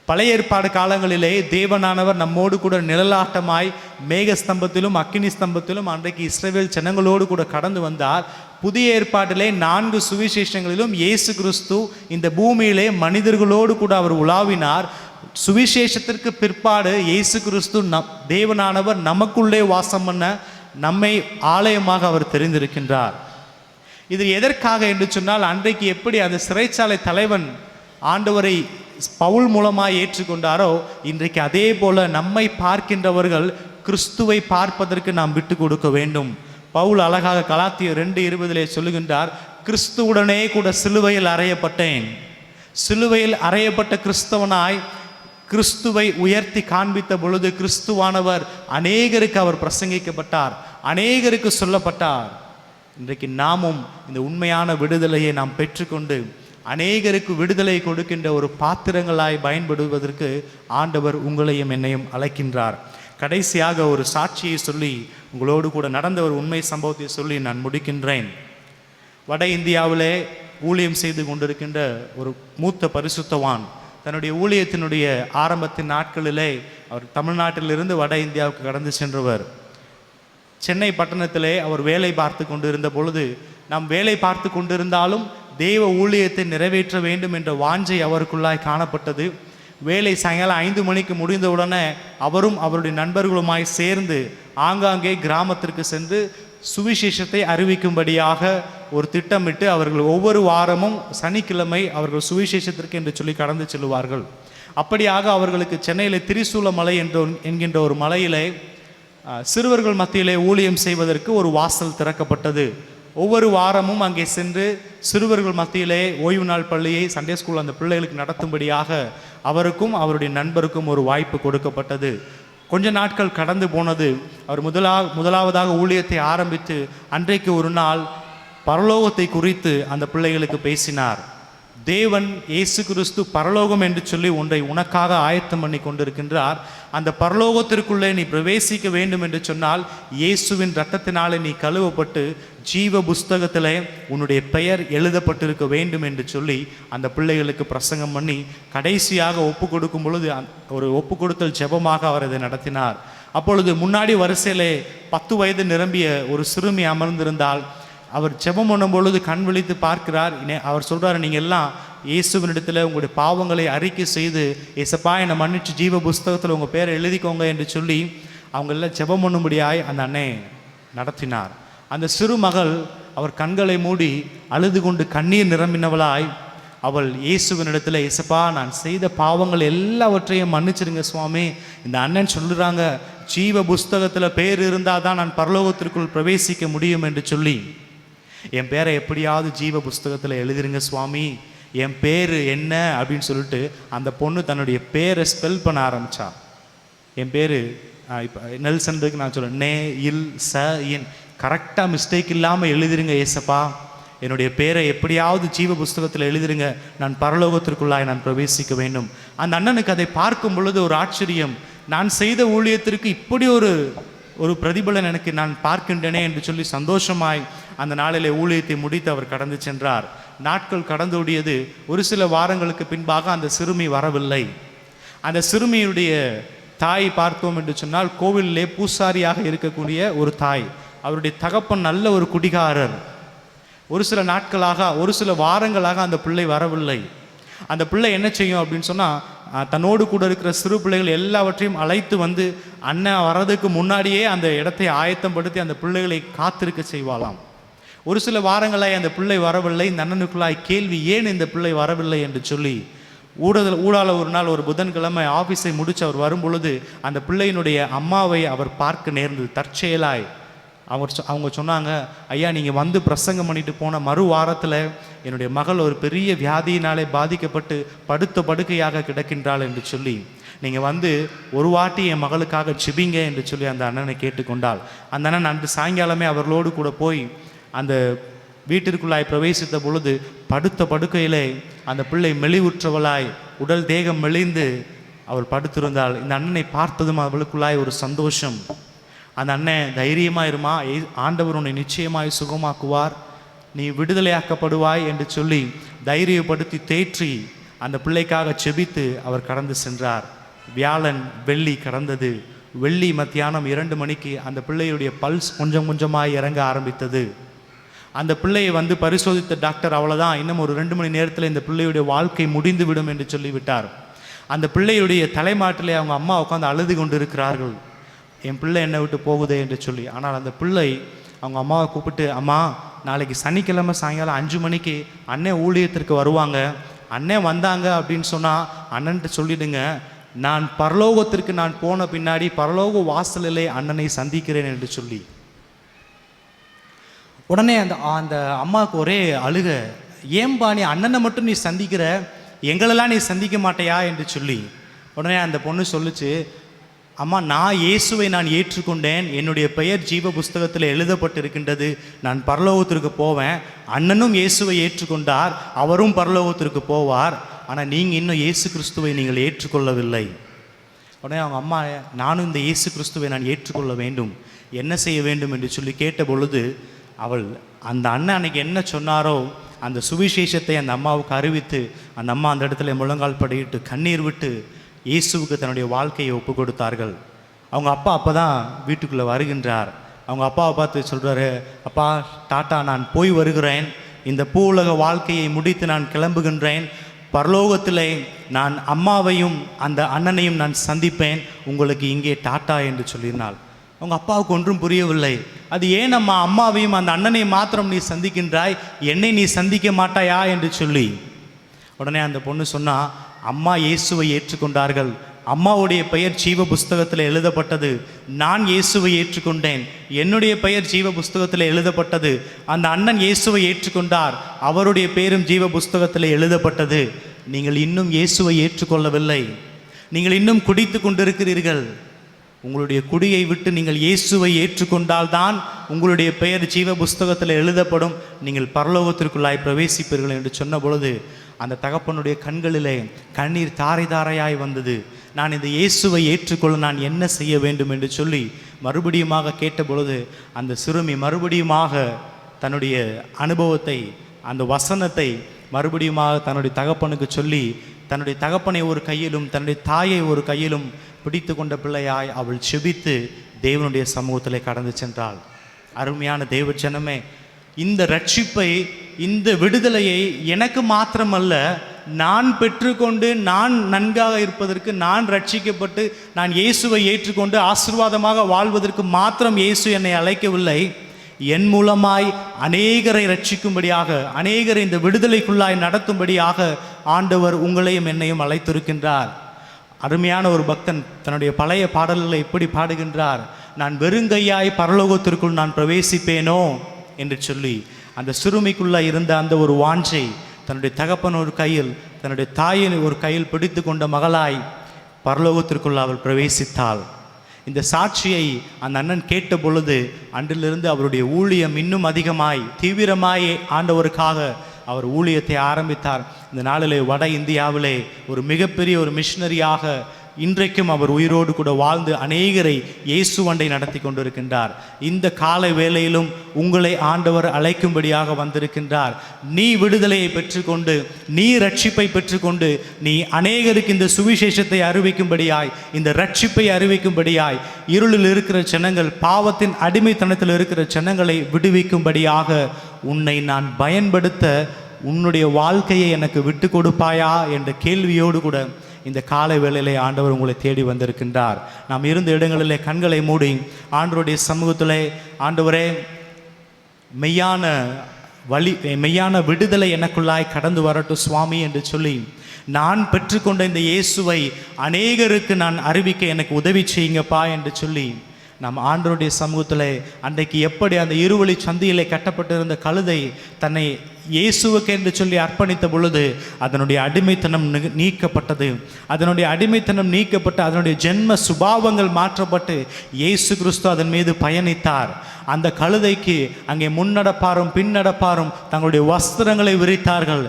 பழைய ஏற்பாடு காலங்களிலே தேவனானவர் நம்மோடு கூட நிழலாட்டமாய் மேகஸ்தம்பத்திலும் அக்கினி ஸ்தம்பத்திலும் அன்றைக்கு இஸ்ரவேல் ஜனங்களோடு கூட கடந்து வந்தார். புதிய ஏற்பாட்டிலே 4 சுவிசேஷங்களிலும் இயேசு கிறிஸ்து இந்த பூமியிலே மனிதர்களோடு கூட அவர் உலாவினார். சுவிசேஷத்திற்கு பிற்பாடு இயேசு கிறிஸ்து தேவனானவர் நமக்குள்ளே வாசம் பண்ண நம்மை ஆலயமாக அவர் தெரிந்திருக்கின்றார். இது எதற்காக என்று சொன்னால் அன்றைக்கு எப்படி அந்த சிறைச்சாலை தலைவன் ஆண்டவரை பவுல் மூலமாக ஏற்றுக்கொண்டாரோ இன்றைக்கு அதே போல நம்மை பார்க்கின்றவர்கள் கிறிஸ்துவை பார்ப்பதற்கு நாம் விட்டு கொடுக்க வேண்டும். பவுல் அழகாக கலாத்தியர் 2:20 சொல்லுகின்றார், கிறிஸ்துவுடனே கூட சிலுவையில் அறையப்பட்டேன். சிலுவையில் அறையப்பட்ட கிறிஸ்தவனாய் கிறிஸ்துவை உயர்த்தி காண்பித்த பொழுது கிறிஸ்துவானவர் அநேகருக்கு அவர் பிரசங்கிக்கப்பட்டார், அநேகருக்கு சொல்லப்பட்டார். இன்றைக்கு நாமும் இந்த உண்மையான விடுதலையை நாம் பெற்றுக்கொண்டு அநேகருக்கு விடுதலை கொடுக்கின்ற ஒரு பாத்திரங்களாய் பயன்படுவதற்கு ஆண்டவர் உங்களையும் என்னையும் அழைக்கின்றார். கடைசியாக ஒரு சாட்சியை சொல்லி உங்களோடு கூட நடந்த ஒரு உண்மை சம்பவத்தை சொல்லி நான் முடிக்கின்றேன். வட இந்தியாவிலே ஊழியம் செய்து கொண்டிருக்கின்ற ஒரு மூத்த பரிசுத்தவான் தன்னுடைய ஊழியத்தினுடைய ஆரம்பத்தின் நாட்களிலே அவர் தமிழ்நாட்டிலிருந்து வட இந்தியாவுக்கு கடந்து சென்றவர். சென்னை பட்டணத்திலே அவர் வேலை பார்த்து கொண்டிருந்த பொழுது, நாம் வேலை பார்த்து கொண்டிருந்தாலும் தேவ ஊழியத்தை நிறைவேற்ற வேண்டும் என்ற வாஞ்சை அவருக்குள்ளாய் காணப்பட்டது. வேலை சாயங்காலம் 5 மணிக்கு முடிந்தவுடனே அவரும் அவருடைய நண்பர்களுமாய் சேர்ந்து ஆங்காங்கே கிராமத்திற்கு சென்று சுவிசேஷத்தை அறிவிக்கும்படியாக ஒரு திட்டமிட்டு அவர்கள் ஒவ்வொரு வாரமும் சனிக்கிழமை அவர்கள் சுவிசேஷத்திற்கு என்று சொல்லி கடந்து செல்வார்கள். அப்படியாக அவர்களுக்கு சென்னையில் திரிசூலமலை என்கின்ற ஒரு மலையிலே சிறுவர்கள் மத்தியிலே ஊழியம் செய்வதற்கு ஒரு வாசல் திறக்கப்பட்டது. ஒவ்வொரு வாரமும் அங்கே சென்று சிறுவர்கள் மத்தியிலே ஓய்வு நாள் பள்ளியை சண்டே ஸ்கூல் அந்த பிள்ளைகளுக்கு நடத்தும்படியாக அவருக்கும் அவருடைய நண்பருக்கும் ஒரு வாய்ப்பு கொடுக்கப்பட்டது. கொஞ்ச நாட்கள் கடந்து போனது. அவர் முதலாவதாக ஊழியத்தை ஆரம்பித்து அன்றைக்கு ஒரு நாள் பரலோகத்தை குறித்து அந்த பிள்ளைகளுக்கு பேசினார். தேவன் இயேசு கிறிஸ்து பரலோகம் என்று சொல்லி ஒன்றை உனக்காக ஆயத்தம் பண்ணி கொண்டிருக்கின்றார். அந்த பரலோகத்திற்குள்ளே நீ பிரவேசிக்க வேண்டும் என்று சொன்னால் இயேசுவின் இரத்தத்தினாலே நீ கழுவப்பட்டு ஜீவ புஸ்தகத்திலே உன்னுடைய பெயர் எழுதப்பட்டிருக்க வேண்டும் என்று சொல்லி அந்த பிள்ளைகளுக்கு பிரசங்கம் பண்ணி கடைசியாக ஒப்பு கொடுக்கும் பொழுது ஒரு ஒப்பு கொடுத்தல் ஜெபமாக அவர் இதை நடத்தினார். அப்பொழுது முன்னாடி வரிசையிலே 10 வயது நிரம்பிய ஒரு சிறுமி அமர்ந்திருந்தால் அவர் ஜெபம் பண்ணும் பொழுது கண் விழித்து பார்க்கிறார். அவர் சொல்கிறார், நீங்கள் எல்லாம் இயேசுவினிடத்தில் உங்களுடைய பாவங்களை அறிக்கை செய்து ஏசப்பா என்னை மன்னிச்சு ஜீவ புஸ்தகத்தில் உங்கள் பேரை எழுதிக்கோங்க என்று சொல்லி அவங்களெல்லாம் ஜெபம் பண்ணும்படியாய் அந்த அன்னை நடத்தினார். அந்த சிறு மகள் அவர் கண்களை மூடி அழுது கொண்டு கண்ணீர் நிரம்பினவளாய் அவள் இயேசுவினிடத்தில் ஏசப்பா நான் செய்த பாவங்கள் எல்லாவற்றையும் மன்னிச்சிருங்க சுவாமி, இந்த அண்ணன் சொல்லுறாங்க ஜீவ புஸ்தகத்தில் பேர் இருந்தால் தான் நான் பரலோகத்திற்குள் பிரவேசிக்க முடியும் என்று சொல்லி, என் பேரை எப்படியாவது ஜீவ புஸ்தகத்தில் எழுதிருங்க சுவாமி, என் பேர் என்ன அப்படின்னு சொல்லிட்டு அந்த பொண்ணு தன்னுடைய பேரை ஸ்பெல் பண்ண ஆரம்பித்தா. என் பேர் இப்போ நெல்சன்க்கு நான் சொல்கிறேன் நே இல் ச இன் கரெக்டாக மிஸ்டேக் இல்லாமல் எழுதிருங்க ஏசப்பா, என்னுடைய பேரை எப்படியாவது ஜீவ புஸ்தகத்தில் எழுதிருங்க, நான் பரலோகத்திற்குள்ளாய் நான் பிரவேசிக்க வேண்டும். அந்த அண்ணனுக்கு அதை பார்க்கும் பொழுது ஒரு ஆச்சரியம், நான் செய்த ஊழியத்திற்கு இப்படி ஒரு பிரதிபலன் எனக்கு நான் பார்க்கின்றனே என்று சொல்லி சந்தோஷமாய் அந்த நாளிலே ஊழியத்தை முடித்து அவர் கடந்து சென்றார். நாட்கள் கடந்தோடியது. ஒரு சில வாரங்களுக்கு பின்பாக அந்த சிறுமி வரவில்லை. அந்த சிறுமியுடைய தாய் பார்த்தோம் என்று சொன்னால் கோவிலிலே பூசாரியாக இருக்கக்கூடிய ஒரு தாய். அவருடைய தகப்பன் நல்ல ஒரு குடிகாரர். ஒரு சில நாட்களாக ஒரு சில வாரங்களாக அந்த பிள்ளை வரவில்லை. அந்த பிள்ளை என்ன செய்யும் அப்படின்னு சொன்னால் தன்னோடு கூட இருக்கிற சிறு பிள்ளைகள் எல்லாவற்றையும் அழைத்து வந்து அண்ணன் வர்றதுக்கு முன்னாடியே அந்த இடத்தை ஆயத்தப்படுத்தி அந்த பிள்ளைகளை காத்திருக்க செய்வாளாம். ஒரு சில வாரங்களாய் அந்த பிள்ளை வரவில்லை. இந்த அண்ணனுக்குள்ளாய் கேள்வி, ஏன் இந்த பிள்ளை வரவில்லை என்று சொல்லி ஊடால ஒரு நாள் ஒரு புதன்கிழமை ஆஃபீஸை முடித்து அவர் வரும் பொழுது அந்த பிள்ளையினுடைய அம்மாவை அவர் பார்க்க நேர்ந்தது. தற்செயலாய் அவங்க சொன்னாங்க, ஐயா நீங்கள் வந்து பிரசங்கம் பண்ணிட்டு போன மறு வாரத்தில் என்னுடைய மகள் ஒரு பெரிய வியாதியினாலே பாதிக்கப்பட்டு படுத்த படுக்கையாக கிடக்கின்றாள் என்று சொல்லி, நீங்கள் வந்து ஒரு வாட்டி என் மகளுக்காக ஜெபிங்க என்று சொல்லி அந்த அண்ணனை கேட்டுக்கொண்டாள். அந்த அண்ணன் அன்று சாயங்காலமே அவர்களோடு கூட போய் அந்த வீட்டிற்குள்ளாய் பிரவேசித்த பொழுது படுத்த படுக்கையிலே அந்த பிள்ளை மெலிவுற்றவளாய் உடல் தேகம் மெலிந்து அவள் படுத்திருந்தாள். இந்த அண்ணனை பார்த்ததும் அவளுக்குள்ளாய் ஒரு சந்தோஷம். அந்த அண்ணன் தைரியமாக இருமா, ஆண்டவர் உன்னை நிச்சயமாய் சுகமாக்குவார், நீ விடுதலையாக்கப்படுவாய் என்று சொல்லி தைரியப்படுத்தி தேற்றி அந்த பிள்ளைக்காக செபித்து அவர் கடந்து சென்றார். வியாழன் வெள்ளி கடந்தது. வெள்ளி மத்தியானம் 2 மணிக்கு அந்த பிள்ளையுடைய பல்ஸ் கொஞ்சம் கொஞ்சமாக இறங்க ஆரம்பித்தது. அந்த பிள்ளையை வந்து பரிசோதித்த டாக்டர் அவ்வளோதான், இன்னும் ஒரு 2 மணி நேரத்தில் இந்த பிள்ளையுடைய வாழ்க்கை முடிந்து விடும் என்று சொல்லிவிட்டார். அந்த பிள்ளையுடைய தலைமாட்டிலே அவங்க அம்மா உட்காந்து அழுது கொண்டு இருக்கிறார்கள், என் பிள்ளை என்னை விட்டு போகுதே என்று சொல்லி. ஆனால் அந்த பிள்ளை அவங்க அம்மாவை கூப்பிட்டு, அம்மா நாளைக்கு சனிக்கிழமை சாயங்காலம் 5 மணிக்கு அண்ணன் ஊழியத்திற்கு வருவாங்க, அண்ணன் வந்தாங்க அப்படின்னு சொன்னால் அண்ணன்ட்டு சொல்லிடுங்க, நான் பரலோகத்திற்கு நான் போன பின்னாடி பரலோக வாசலிலே அண்ணனை சந்திக்கிறேன் என்று சொல்லி. உடனே அந்த அம்மாவுக்கு ஒரே அழுக, ஏன்பா நீ அண்ணனை மட்டும் நீ சந்திக்கிற, எங்களெல்லாம் நீ சந்திக்க மாட்டையா என்று சொல்லி. உடனே அந்த பொண்ணு சொல்லுச்சு, அம்மா நான் இயேசுவை நான் ஏற்றுக்கொண்டேன், என்னுடைய பெயர் ஜீவ புஸ்தகத்தில் எழுதப்பட்டிருக்கின்றது, நான் பரலோகத்திற்கு போவேன், அண்ணனும் இயேசுவை ஏற்றுக்கொண்டார், அவரும் பரலோகத்திற்கு போவார், ஆனால் நீங்கள் இன்னும் இயேசு கிறிஸ்துவை நீங்கள் ஏற்றுக்கொள்ளவில்லை. உடனே அவங்க அம்மா, நானும் இந்த இயேசு கிறிஸ்துவை நான் ஏற்றுக்கொள்ள வேண்டும், என்ன செய்ய வேண்டும் என்று சொல்லி கேட்ட பொழுது, அவள் அந்த அண்ணன் அன்னைக்கு என்ன சொன்னாரோ அந்த சுவிசேஷத்தை அந்த அம்மாவுக்கு அறிவித்து, அந்த அம்மா அந்த இடத்துல முழங்கால் படியிட்டு கண்ணீர் விட்டு இயேசுவுக்கு தன்னுடைய வாழ்க்கையை ஒப்பு கொடுத்தார்கள். அவங்க அப்பா அப்போ தான் வீட்டுக்குள்ளே வருகின்றார். அவங்க அப்பாவை பார்த்து சொல்கிறாரு, அப்பா டாட்டா, நான் போய் வருகிறேன், இந்த பூவுலக வாழ்க்கையை முடித்து நான் கிளம்புகின்றேன், பரலோகத்திலே நான் அம்மாவையும் அந்த அண்ணனையும் நான் சந்திப்பேன், உங்களுக்கு இங்கே டாட்டா என்று சொல்லினாள். அவங்க அப்பாவுக்கு ஒன்றும் புரியவில்லை. அது ஏன் அம்மாவையும் அந்த அண்ணனையும் மாத்திரம் நீ சந்திக்கின்றாய், என்னை நீ சந்திக்க மாட்டாயா என்று சொல்லி. உடனே அந்த பொண்ணு சொன்னா, அம்மா இயேசுவை ஏற்றுக்கொண்டார்கள், அம்மாவுடைய பெயர் ஜீவ புஸ்தகத்தில் எழுதப்பட்டது, நான் இயேசுவை ஏற்றுக்கொண்டேன், என்னுடைய பெயர் ஜீவ புஸ்தகத்தில் எழுதப்பட்டது, அந்த அண்ணன் இயேசுவை ஏற்றுக்கொண்டார், அவருடைய பெயரும் ஜீவ புஸ்தகத்தில் எழுதப்பட்டது. நீங்கள் இன்னும் இயேசுவை ஏற்றுக்கொள்ளவில்லை, நீங்கள் இன்னும் குடித்து கொண்டிருக்கிறீர்கள். உங்களுடைய குடியை விட்டு நீங்கள் இயேசுவை ஏற்றுக்கொண்டால்தான் உங்களுடைய பெயர் ஜீவ புஸ்தகத்தில் எழுதப்படும், நீங்கள் பரலோகத்திற்குள்ளாய் பிரவேசிப்பீர்கள் என்று சொன்ன பொழுது அந்த தகப்பனுடைய கண்களிலே கண்ணீர் தாரை தாரையாய் வந்தது. நான் இந்த இயேசுவை ஏற்றுக்கொள்ள நான் என்ன செய்ய வேண்டும் என்று சொல்லி மறுபடியுமாக கேட்ட பொழுது அந்த சிறுமி மறுபடியுமாக தன்னுடைய அனுபவத்தை, அந்த வசனத்தை மறுபடியுமாக தன்னுடைய தகப்பனுக்கு சொல்லி, தன்னுடைய தகப்பனை ஒரு கையிலும் தன்னுடைய தாயை ஒரு கையிலும் பிடித்து கொண்ட பிள்ளையாய் அவள் செபித்து தேவனுடைய சமூகத்திலே கடந்து சென்றாள். அருமையான தேவ ஜனமே, இந்த ரட்சிப்பை, இந்த விடுதலையை எனக்கு மாத்திரமல்ல, நான் பெற்றுக்கொண்டு நான் நன்காக இருப்பதற்கு, நான் ரட்சிக்கப்பட்டு நான் இயேசுவை ஏற்றுக்கொண்டு ஆசீர்வாதமாக வாழ்வதற்கு மாத்திரம் இயேசு என்னை அழைக்கவில்லை, என் மூலமாய் அநேகரை ரட்சிக்கும்படியாக, அநேகரை இந்த விடுதலைக்குள்ளாய் நடத்தும்படியாக ஆண்டவர் உங்களையும் என்னையும் அழைத்திருக்கின்றார். அருமையான ஒரு பக்தன் தன்னுடைய பழைய பாடல்களை எப்படி பாடுகின்றார், நான் வெறுங்கையாய் பரலோகத்திற்குள் நான் பிரவேசிப்பேனோ என்று சொல்லி. அந்த சிறுமிக்குள்ளே இருந்த அந்த ஒரு வாஞ்சை தன்னுடைய தகப்பன் ஒரு கையில், தன்னுடைய தாயின் ஒரு கையில் பிடித்து கொண்ட மகளாய் பரலோகத்திற்குள் அவள் பிரவேசித்தாள். இந்த சாட்சியை அந்த அண்ணன் கேட்ட பொழுது அன்றிலிருந்து அவருடைய ஊழியம் இன்னும் அதிகமாய் தீவிரமாய் ஆண்டவருக்காக அவர் ஊழியத்தை ஆரம்பித்தார். இந்த நாளிலே வட இந்தியாவிலே ஒரு மிகப்பெரிய ஒரு மிஷனரியாக இன்றைக்கும் அவர் உயிரோடு கூட வாழ்ந்து அநேகரை இயேசுவண்டை நடத்தி கொண்டிருக்கின்றார். இந்த காலை வேளையிலும் உங்களை ஆண்டவர் அழைக்கும்படியாக வந்திருக்கின்றார். நீ விடுதலையை பெற்றுக்கொண்டு, நீ ரட்சிப்பை பெற்றுக்கொண்டு, நீ அநேகருக்கு இந்த சுவிசேஷத்தை அறிவிக்கும்படியாய், இந்த ரட்சிப்பை அறிவிக்கும்படியாய், இருளில் இருக்கிற ஜனங்கள், பாவத்தின் அடிமைத்தனத்தில் இருக்கிற ஜனங்களை விடுவிக்கும்படியாக உன்னை நான் பயன்படுத்த உன்னுடைய வாழ்க்கையை எனக்கு விட்டு கொடுப்பாயா என்ற கேள்வியோடு கூட இந்த காலை வேளையிலே ஆண்டவர் உங்களை தேடி வந்திருக்கின்றார். நாம் இருந்த இடங்களிலே கண்களை மூடி ஆண்டவருடைய சமூகத்திலே, ஆண்டவரே மெய்யான வழி, மெய்யான விடுதலை எனக்குள்ளாய் கடந்து வரட்டும் சுவாமி என்று சொல்லி, நான் பெற்றுக்கொண்ட இந்த இயேசுவை அநேகருக்கு நான் அறிவிக்க எனக்கு உதவி செய்யுங்கப்பா என்று சொல்லி நாம் ஆண்டவருடைய சமூகத்தில் அன்றைக்கு எப்படி அந்த இருவழி சந்தியிலே கட்டப்பட்டிருந்த கழுதை தன்னை இயேசுவுக்கு என்று சொல்லி அர்ப்பணித்த பொழுது அதனுடைய அடிமைத்தனம் நீக்கப்பட்டது. அதனுடைய அடிமைத்தனம் நீக்கப்பட்டு அதனுடைய ஜென்ம சுபாவங்கள் மாற்றப்பட்டு இயேசு கிறிஸ்து அதன் மீது பயணித்தார். அந்த கழுதைக்கு அங்கே முன்னடப்பாரும் பின்னடப்பாரும் தங்களுடைய வஸ்திரங்களை விரித்தார்கள்,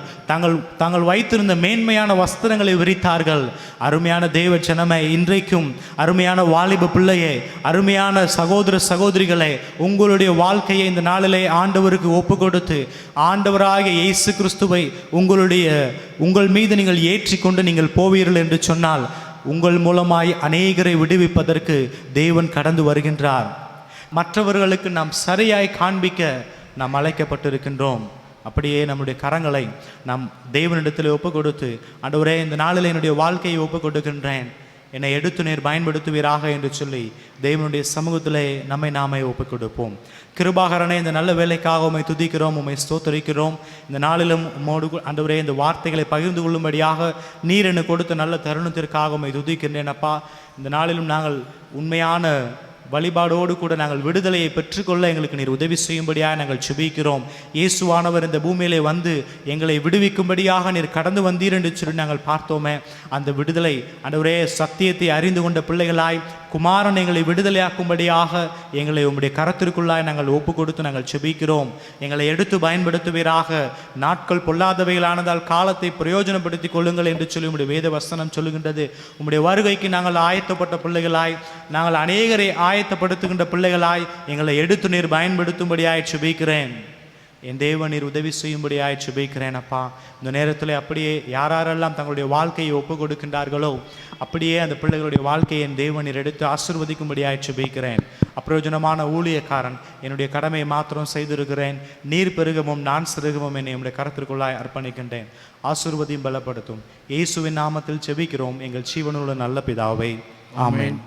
தாங்கள் வைத்திருந்த மேன்மையான வஸ்திரங்களை விரித்தார்கள். அருமையான தேவ ஜனமே, இன்றைக்கும் அருமையான வாலிப பிள்ளையே, அருமையான சகோதர சகோதரிகளே, உங்களுடைய வாழ்க்கையை இந்த நாளிலே ஆண்டவருக்கு ஒப்பு கொடுத்து ஆண்டவராகிய இயேசு கிறிஸ்துவை உங்கள் மீது நீங்கள் ஏற்றிக்கொண்டு நீங்கள் போவீர்கள் என்று சொன்னால் உங்கள் மூலமாய் அநேகரை விடுவிப்பதற்கு தேவன் கடந்து வருகின்றார். மற்றவர்களுக்கு நாம் சரியாய் காண்பிக்க நாம் அழைக்கப்பட்டிருக்கின்றோம். அப்படியே நம்முடைய கரங்களை நாம் தேவனிடத்தில் ஒப்பு கொடுத்து, ஆண்டவரே இந்த நாளில் என்னுடைய வாழ்க்கையை ஒப்பு கொடுக்கின்றேன், என்னை எடுத்து நீர் பயன்படுத்துவீராக என்று சொல்லி தேவனுடைய சமூகத்திலே நம்மை நாமே ஒப்புக் கொடுப்போம். கிருபாகரனே, இந்த நல்ல வேலைக்காக உம்மை துதிக்கிறோம், உம்மை ஸ்தோத்தரிக்கிறோம். இந்த நாளிலும் உம்மோடு ஆண்டவரே இந்த வார்த்தைகளை பகிர்ந்து கொள்ளும்படியாக நீர் எனக்கு கொடுத்த நல்ல தருணத்திற்காக உம்மை துதிக்கின்றேன் அப்பா. இந்த நாளிலும் நாங்கள் உண்மையான வழிபாடோடு கூட நாங்கள் விடுதலையை பெற்றுக்கொள்ள எங்களுக்கு நீர் உதவி செய்யும்படியாக நாங்கள் செபிக்கிறோம். இயேசுவானவர் இந்த பூமியிலே வந்து எங்களை விடுவிக்கும்படியாக நீர் கடந்து வந்தீர் என்று சொல்லி நாங்கள் பார்த்தோமே. அந்த விடுதலை ஆண்டவரே, சத்தியத்தை அறிந்து கொண்ட பிள்ளைகளாய் குமாரன் எங்களை விடுதலையாக்கும்படியாக எங்களை உம்முடைய கரத்திற்குள்ளாய் நாங்கள் ஒப்பு கொடுத்து நாங்கள் செபிக்கிறோம். எங்களை எடுத்து பயன்படுத்துவீராக. நாட்கள் பொல்லாதவைகளானதால் காலத்தை பிரயோஜனப்படுத்திக் கொள்ளுங்கள் என்று சொல்லி உம்முடைய வேத வசனம் சொல்லுகின்றது. உம்முடைய வருகைக்கு நாங்கள் ஆயத்தப்பட்ட பிள்ளைகளாய், நாங்கள் அநேகரை ஆயத்தப்படுத்துகின்ற பிள்ளைகளாய் எங்களை எடுத்து நீர் பயன்படுத்தும்படியாய் செபிக்கிறேன். என் தேவன் நீர் உதவி செய்யும்படியாய் செபிக்கிறேன் அப்பா. இந்த நேரத்தில் அப்படியே யாரெல்லாம் தங்களுடைய வாழ்க்கையை ஒப்பு கொடுக்கின்றார்களோ அப்படியே அந்த பிள்ளைகளுடைய வாழ்க்கையை என் தேவன் நீர் எடுத்து ஆசீர்வதிக்கும்படியாய் செபிக்கிறேன். அப்பிரயோஜனமான ஊழியக்காரன், என்னுடைய கடமையை மாத்திரம் செய்திருக்கிறேன். நீர் பெருகவும் நான் சிறுகவும் என்னை என்னுடைய கரத்திற்குள்ளாய் அர்ப்பணிக்கின்றேன். ஆசீர்வதியும் பலப்படுத்தும். இயேசுவின் நாமத்தில் செபிக்கிறோம் எங்கள் ஜீவனுள்ள நல்ல பிதாவே, ஆமென்.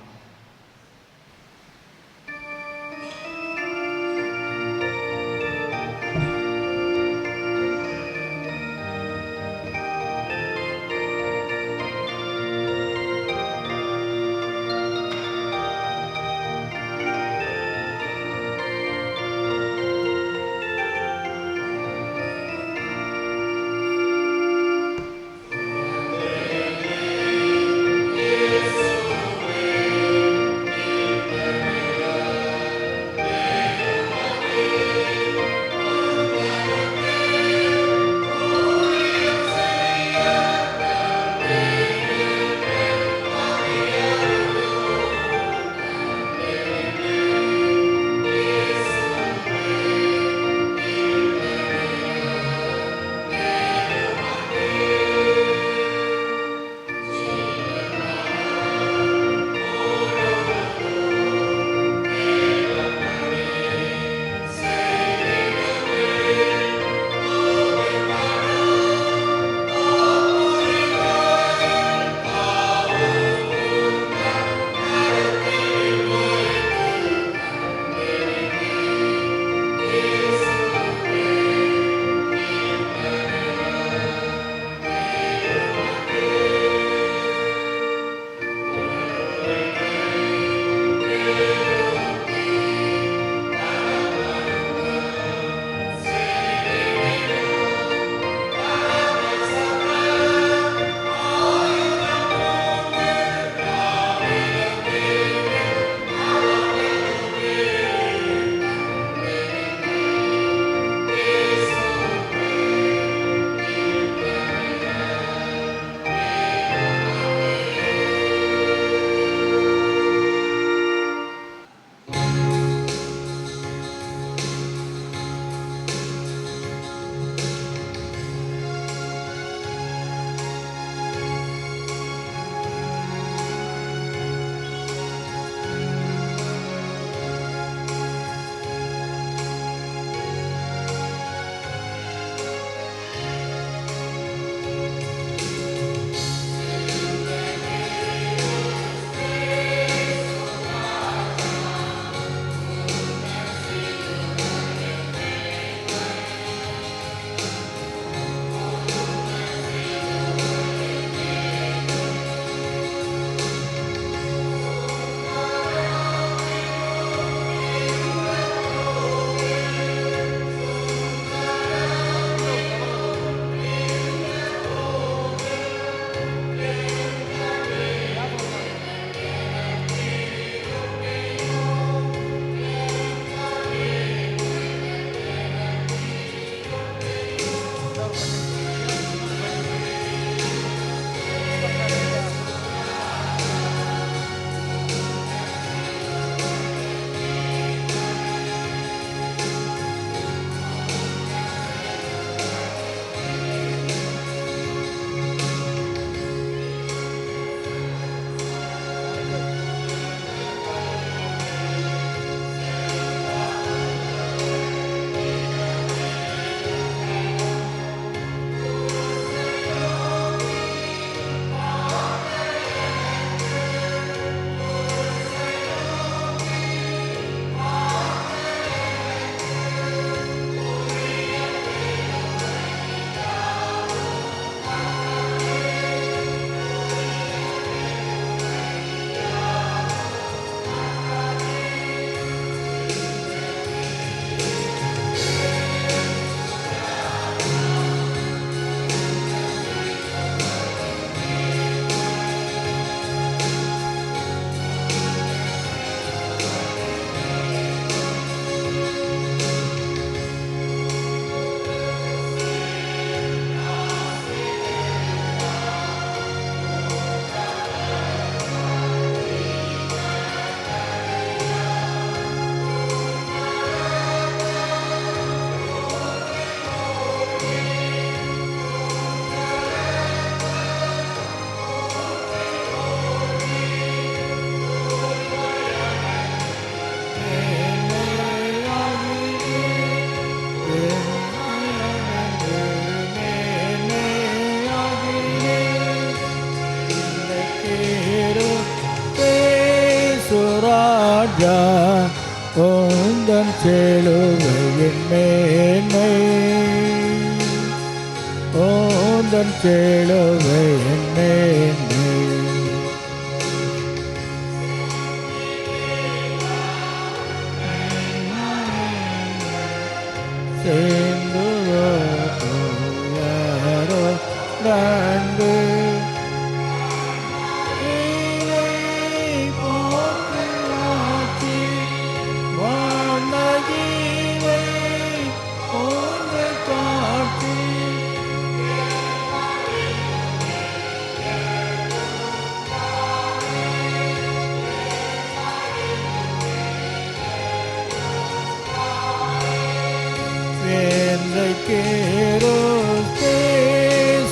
Yes.
ராஜா உந்தன் சிலுவையின் மேன்மை உந்தன் சிலுவையின் மேன்மை அன்பு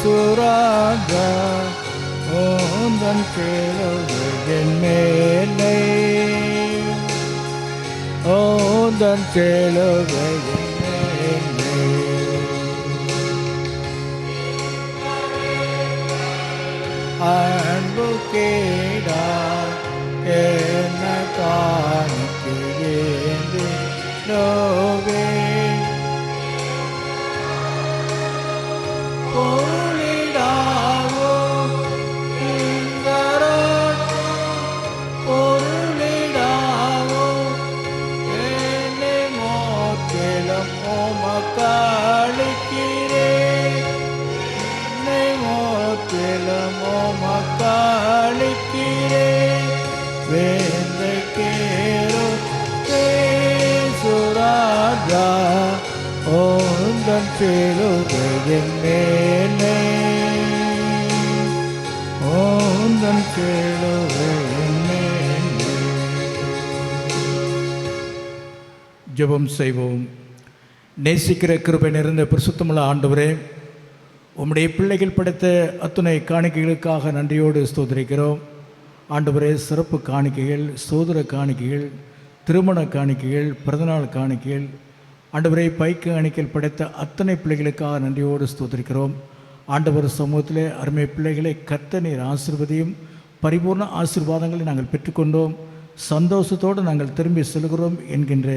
சுராஜா ஓந்தன் சிலுவையின் மேன்மை ஓந்தன் சிலுவையின் மேன்மை அன்பு கேடா என்ன காணிக்கிறேன் லோவே ஓந்தன் சிலுவையின் மேன்மை ஓந்தன் சிலுவையின் மேன்மை. ஜெபம் செய்வோம். நேசிக்கிற கிருபை நிறைந்த பரிசுத்தமுள்ள ஆண்டவரே, உம்முடைய பிள்ளைகள் படைத்த அத்துணை காணிக்கைகளுக்காக நன்றியோடு ஸ்தோத்திரிக்கிறோம். ஆண்டவரே, சிறப்பு காணிக்கைகள், சோதர காணிக்கைகள், திருமண காணிக்கைகள், பிறந்தநாள் காணிக்கைகள், ஆண்டவரை பைக்கு அணிக்கல் படைத்த அத்தனை பிள்ளைகளுக்காக நன்றியோடு ஸ்தோத்திரிக்கிறோம். ஆண்டவர் சமூகத்திலே அருமை பிள்ளைகளை கர்த்தர் நீர் ஆசீர்வதியும் பரிபூர்ண ஆசீர்வாதங்களை நாங்கள் பெற்றுக்கொண்டோம், சந்தோஷத்தோடு நாங்கள் திரும்பி செல்கிறோம் என்கின்ற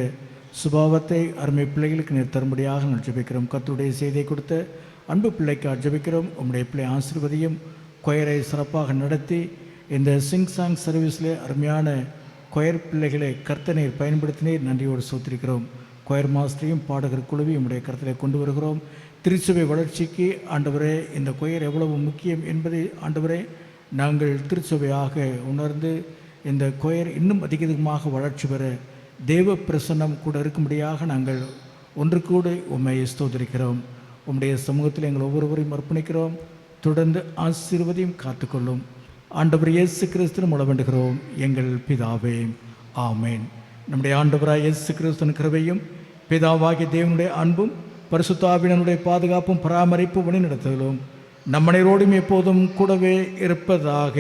சுபாவத்தை அருமை பிள்ளைகளுக்கு நீர் தரும்படியாக நாங்கள் ஜெபிக்கிறோம். கர்த்தருடைய செய்தியை கொடுத்த அன்பு பிள்ளைக்கு ஜெபிக்கிறோம். உம்முடைய பிள்ளை ஆசீர்வதியும் கொயரை சிறப்பாக நடத்தி இந்த சிங் சாங் சர்வீஸில் அருமையான கொயர் பிள்ளைகளை கர்த்தர் நீர் பயன்படுத்தினீர், நன்றியோடு ஸ்தோத்திரிக்கிறோம். கொயர் மாஸ்டரையும் பாடகர் குழுவையும் உடைய கருத்திலே கொண்டு வருகிறோம். திருச்சபை வளர்ச்சிக்கு ஆண்டவரே இந்த கொயர் எவ்வளவு முக்கியம் என்பதை ஆண்டவரே நாங்கள் திருச்சபையாக உணர்ந்து இந்த கொயர் இன்னும் அதிகமாக வளர்ச்சி பெற தேவ பிரசன்னம் கூட இருக்கும்படியாக நாங்கள் ஒன்று கூட உம்மை ஸ்தோத்திரிக்கிறோம். உம்முடைய சமூகத்தில் எங்கள் ஒவ்வொருவரையும் அர்ப்பணிக்கிறோம். தொடர்ந்து ஆசீர்வதியும் காத்துக்கொள்ளும். ஆண்டவர் இயேசு கிறிஸ்துவின் மூலம் வேண்டுகிறோம் எங்கள் பிதாவே, ஆமேன். நம்முடைய ஆண்டவராய் இயேசு கிறிஸ்துவின் கிருபையும் பிதாவாகிய தேவனுடைய அன்பும் பரிசுத்த ஆவியானவருடைய பாதுகாப்பும் பராமரிப்பும் வழிநடத்துதலும் நம் அனைவரோடும் எப்போதும் கூடவே இருப்பதாக.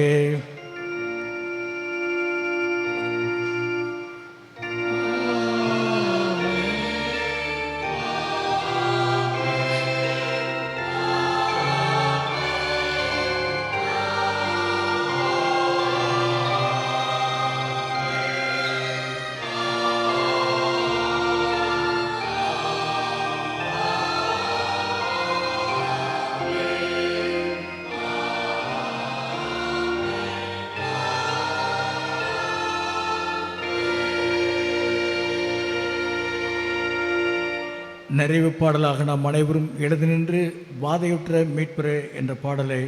நிறைவு பாடலாக நாம் அனைவரும் எழுதி நின்று வாதையுற்ற மீட்பரே என்ற பாடலை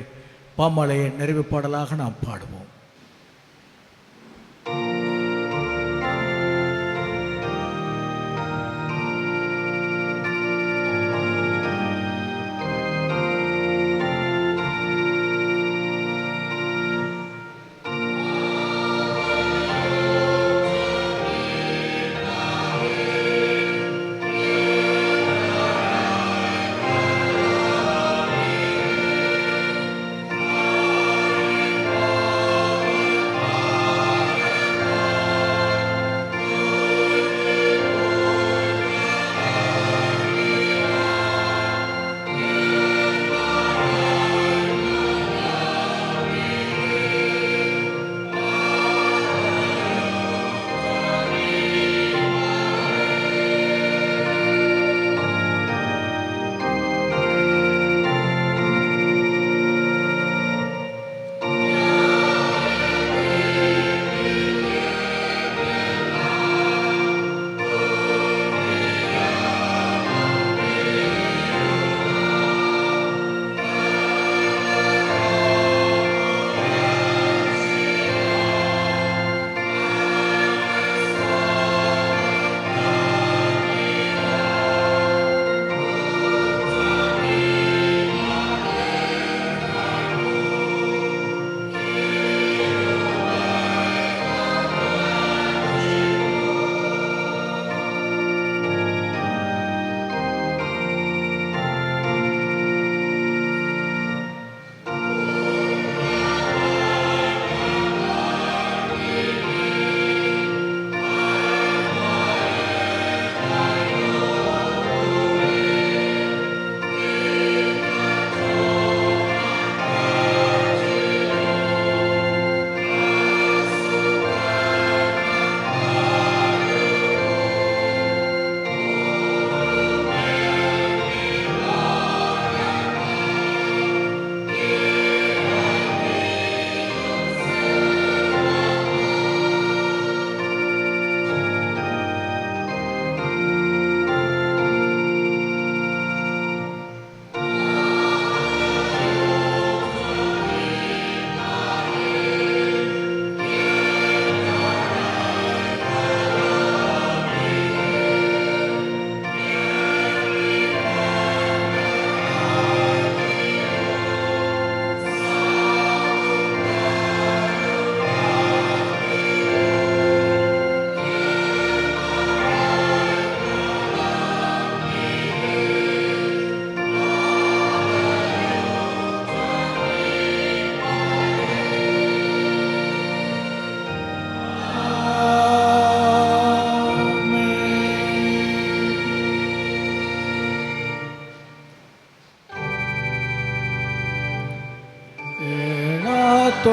பாமாலையை நிறைவு பாடலாக நாம் பாடுவோம்.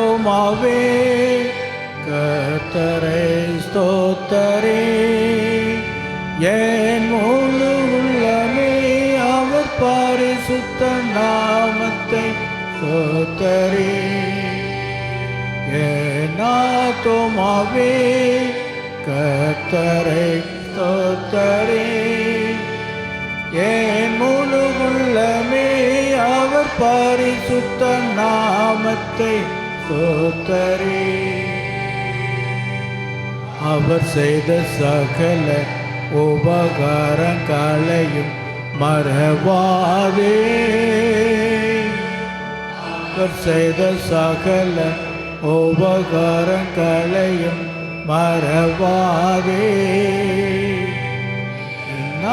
ஆத்துமாவே கர்த்தரை ஸ்தோத்தரே, என் முழு உள்ளமே அவர் பரிசுத்த நாமத்தை ஸ்தோத்தரே. என் ஆத்துமாவே கர்த்தரை ஸ்தோத்தரே, என் முழு உள்ளமே அவர் பரிசுத்த நாமத்தை ஸ்தோத்தரே. அவர் செய்த சகல உபகாரங்களையும் மறவாதே, அவர் செய்த சகல உபகாரங்களையும் மறவாதே.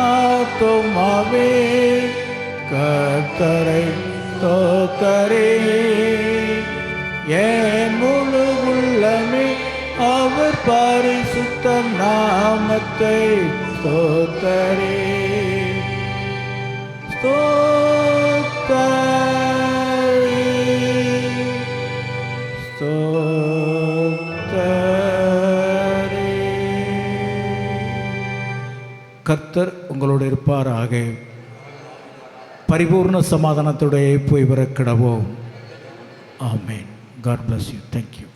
ஆத்துமாவே கர்த்தரை ஸ்தோத்தரே, என் முழு உள்ளமே அவர் பரிசுத்த நாமத்தை ஸ்தோத்தரே. கர்த்தர் உங்களோடு இருப்பாராக. பரிபூர்ண சமாதானத்துடைய போய் வர கிடவோம். ஆமென். God bless you. Thank you.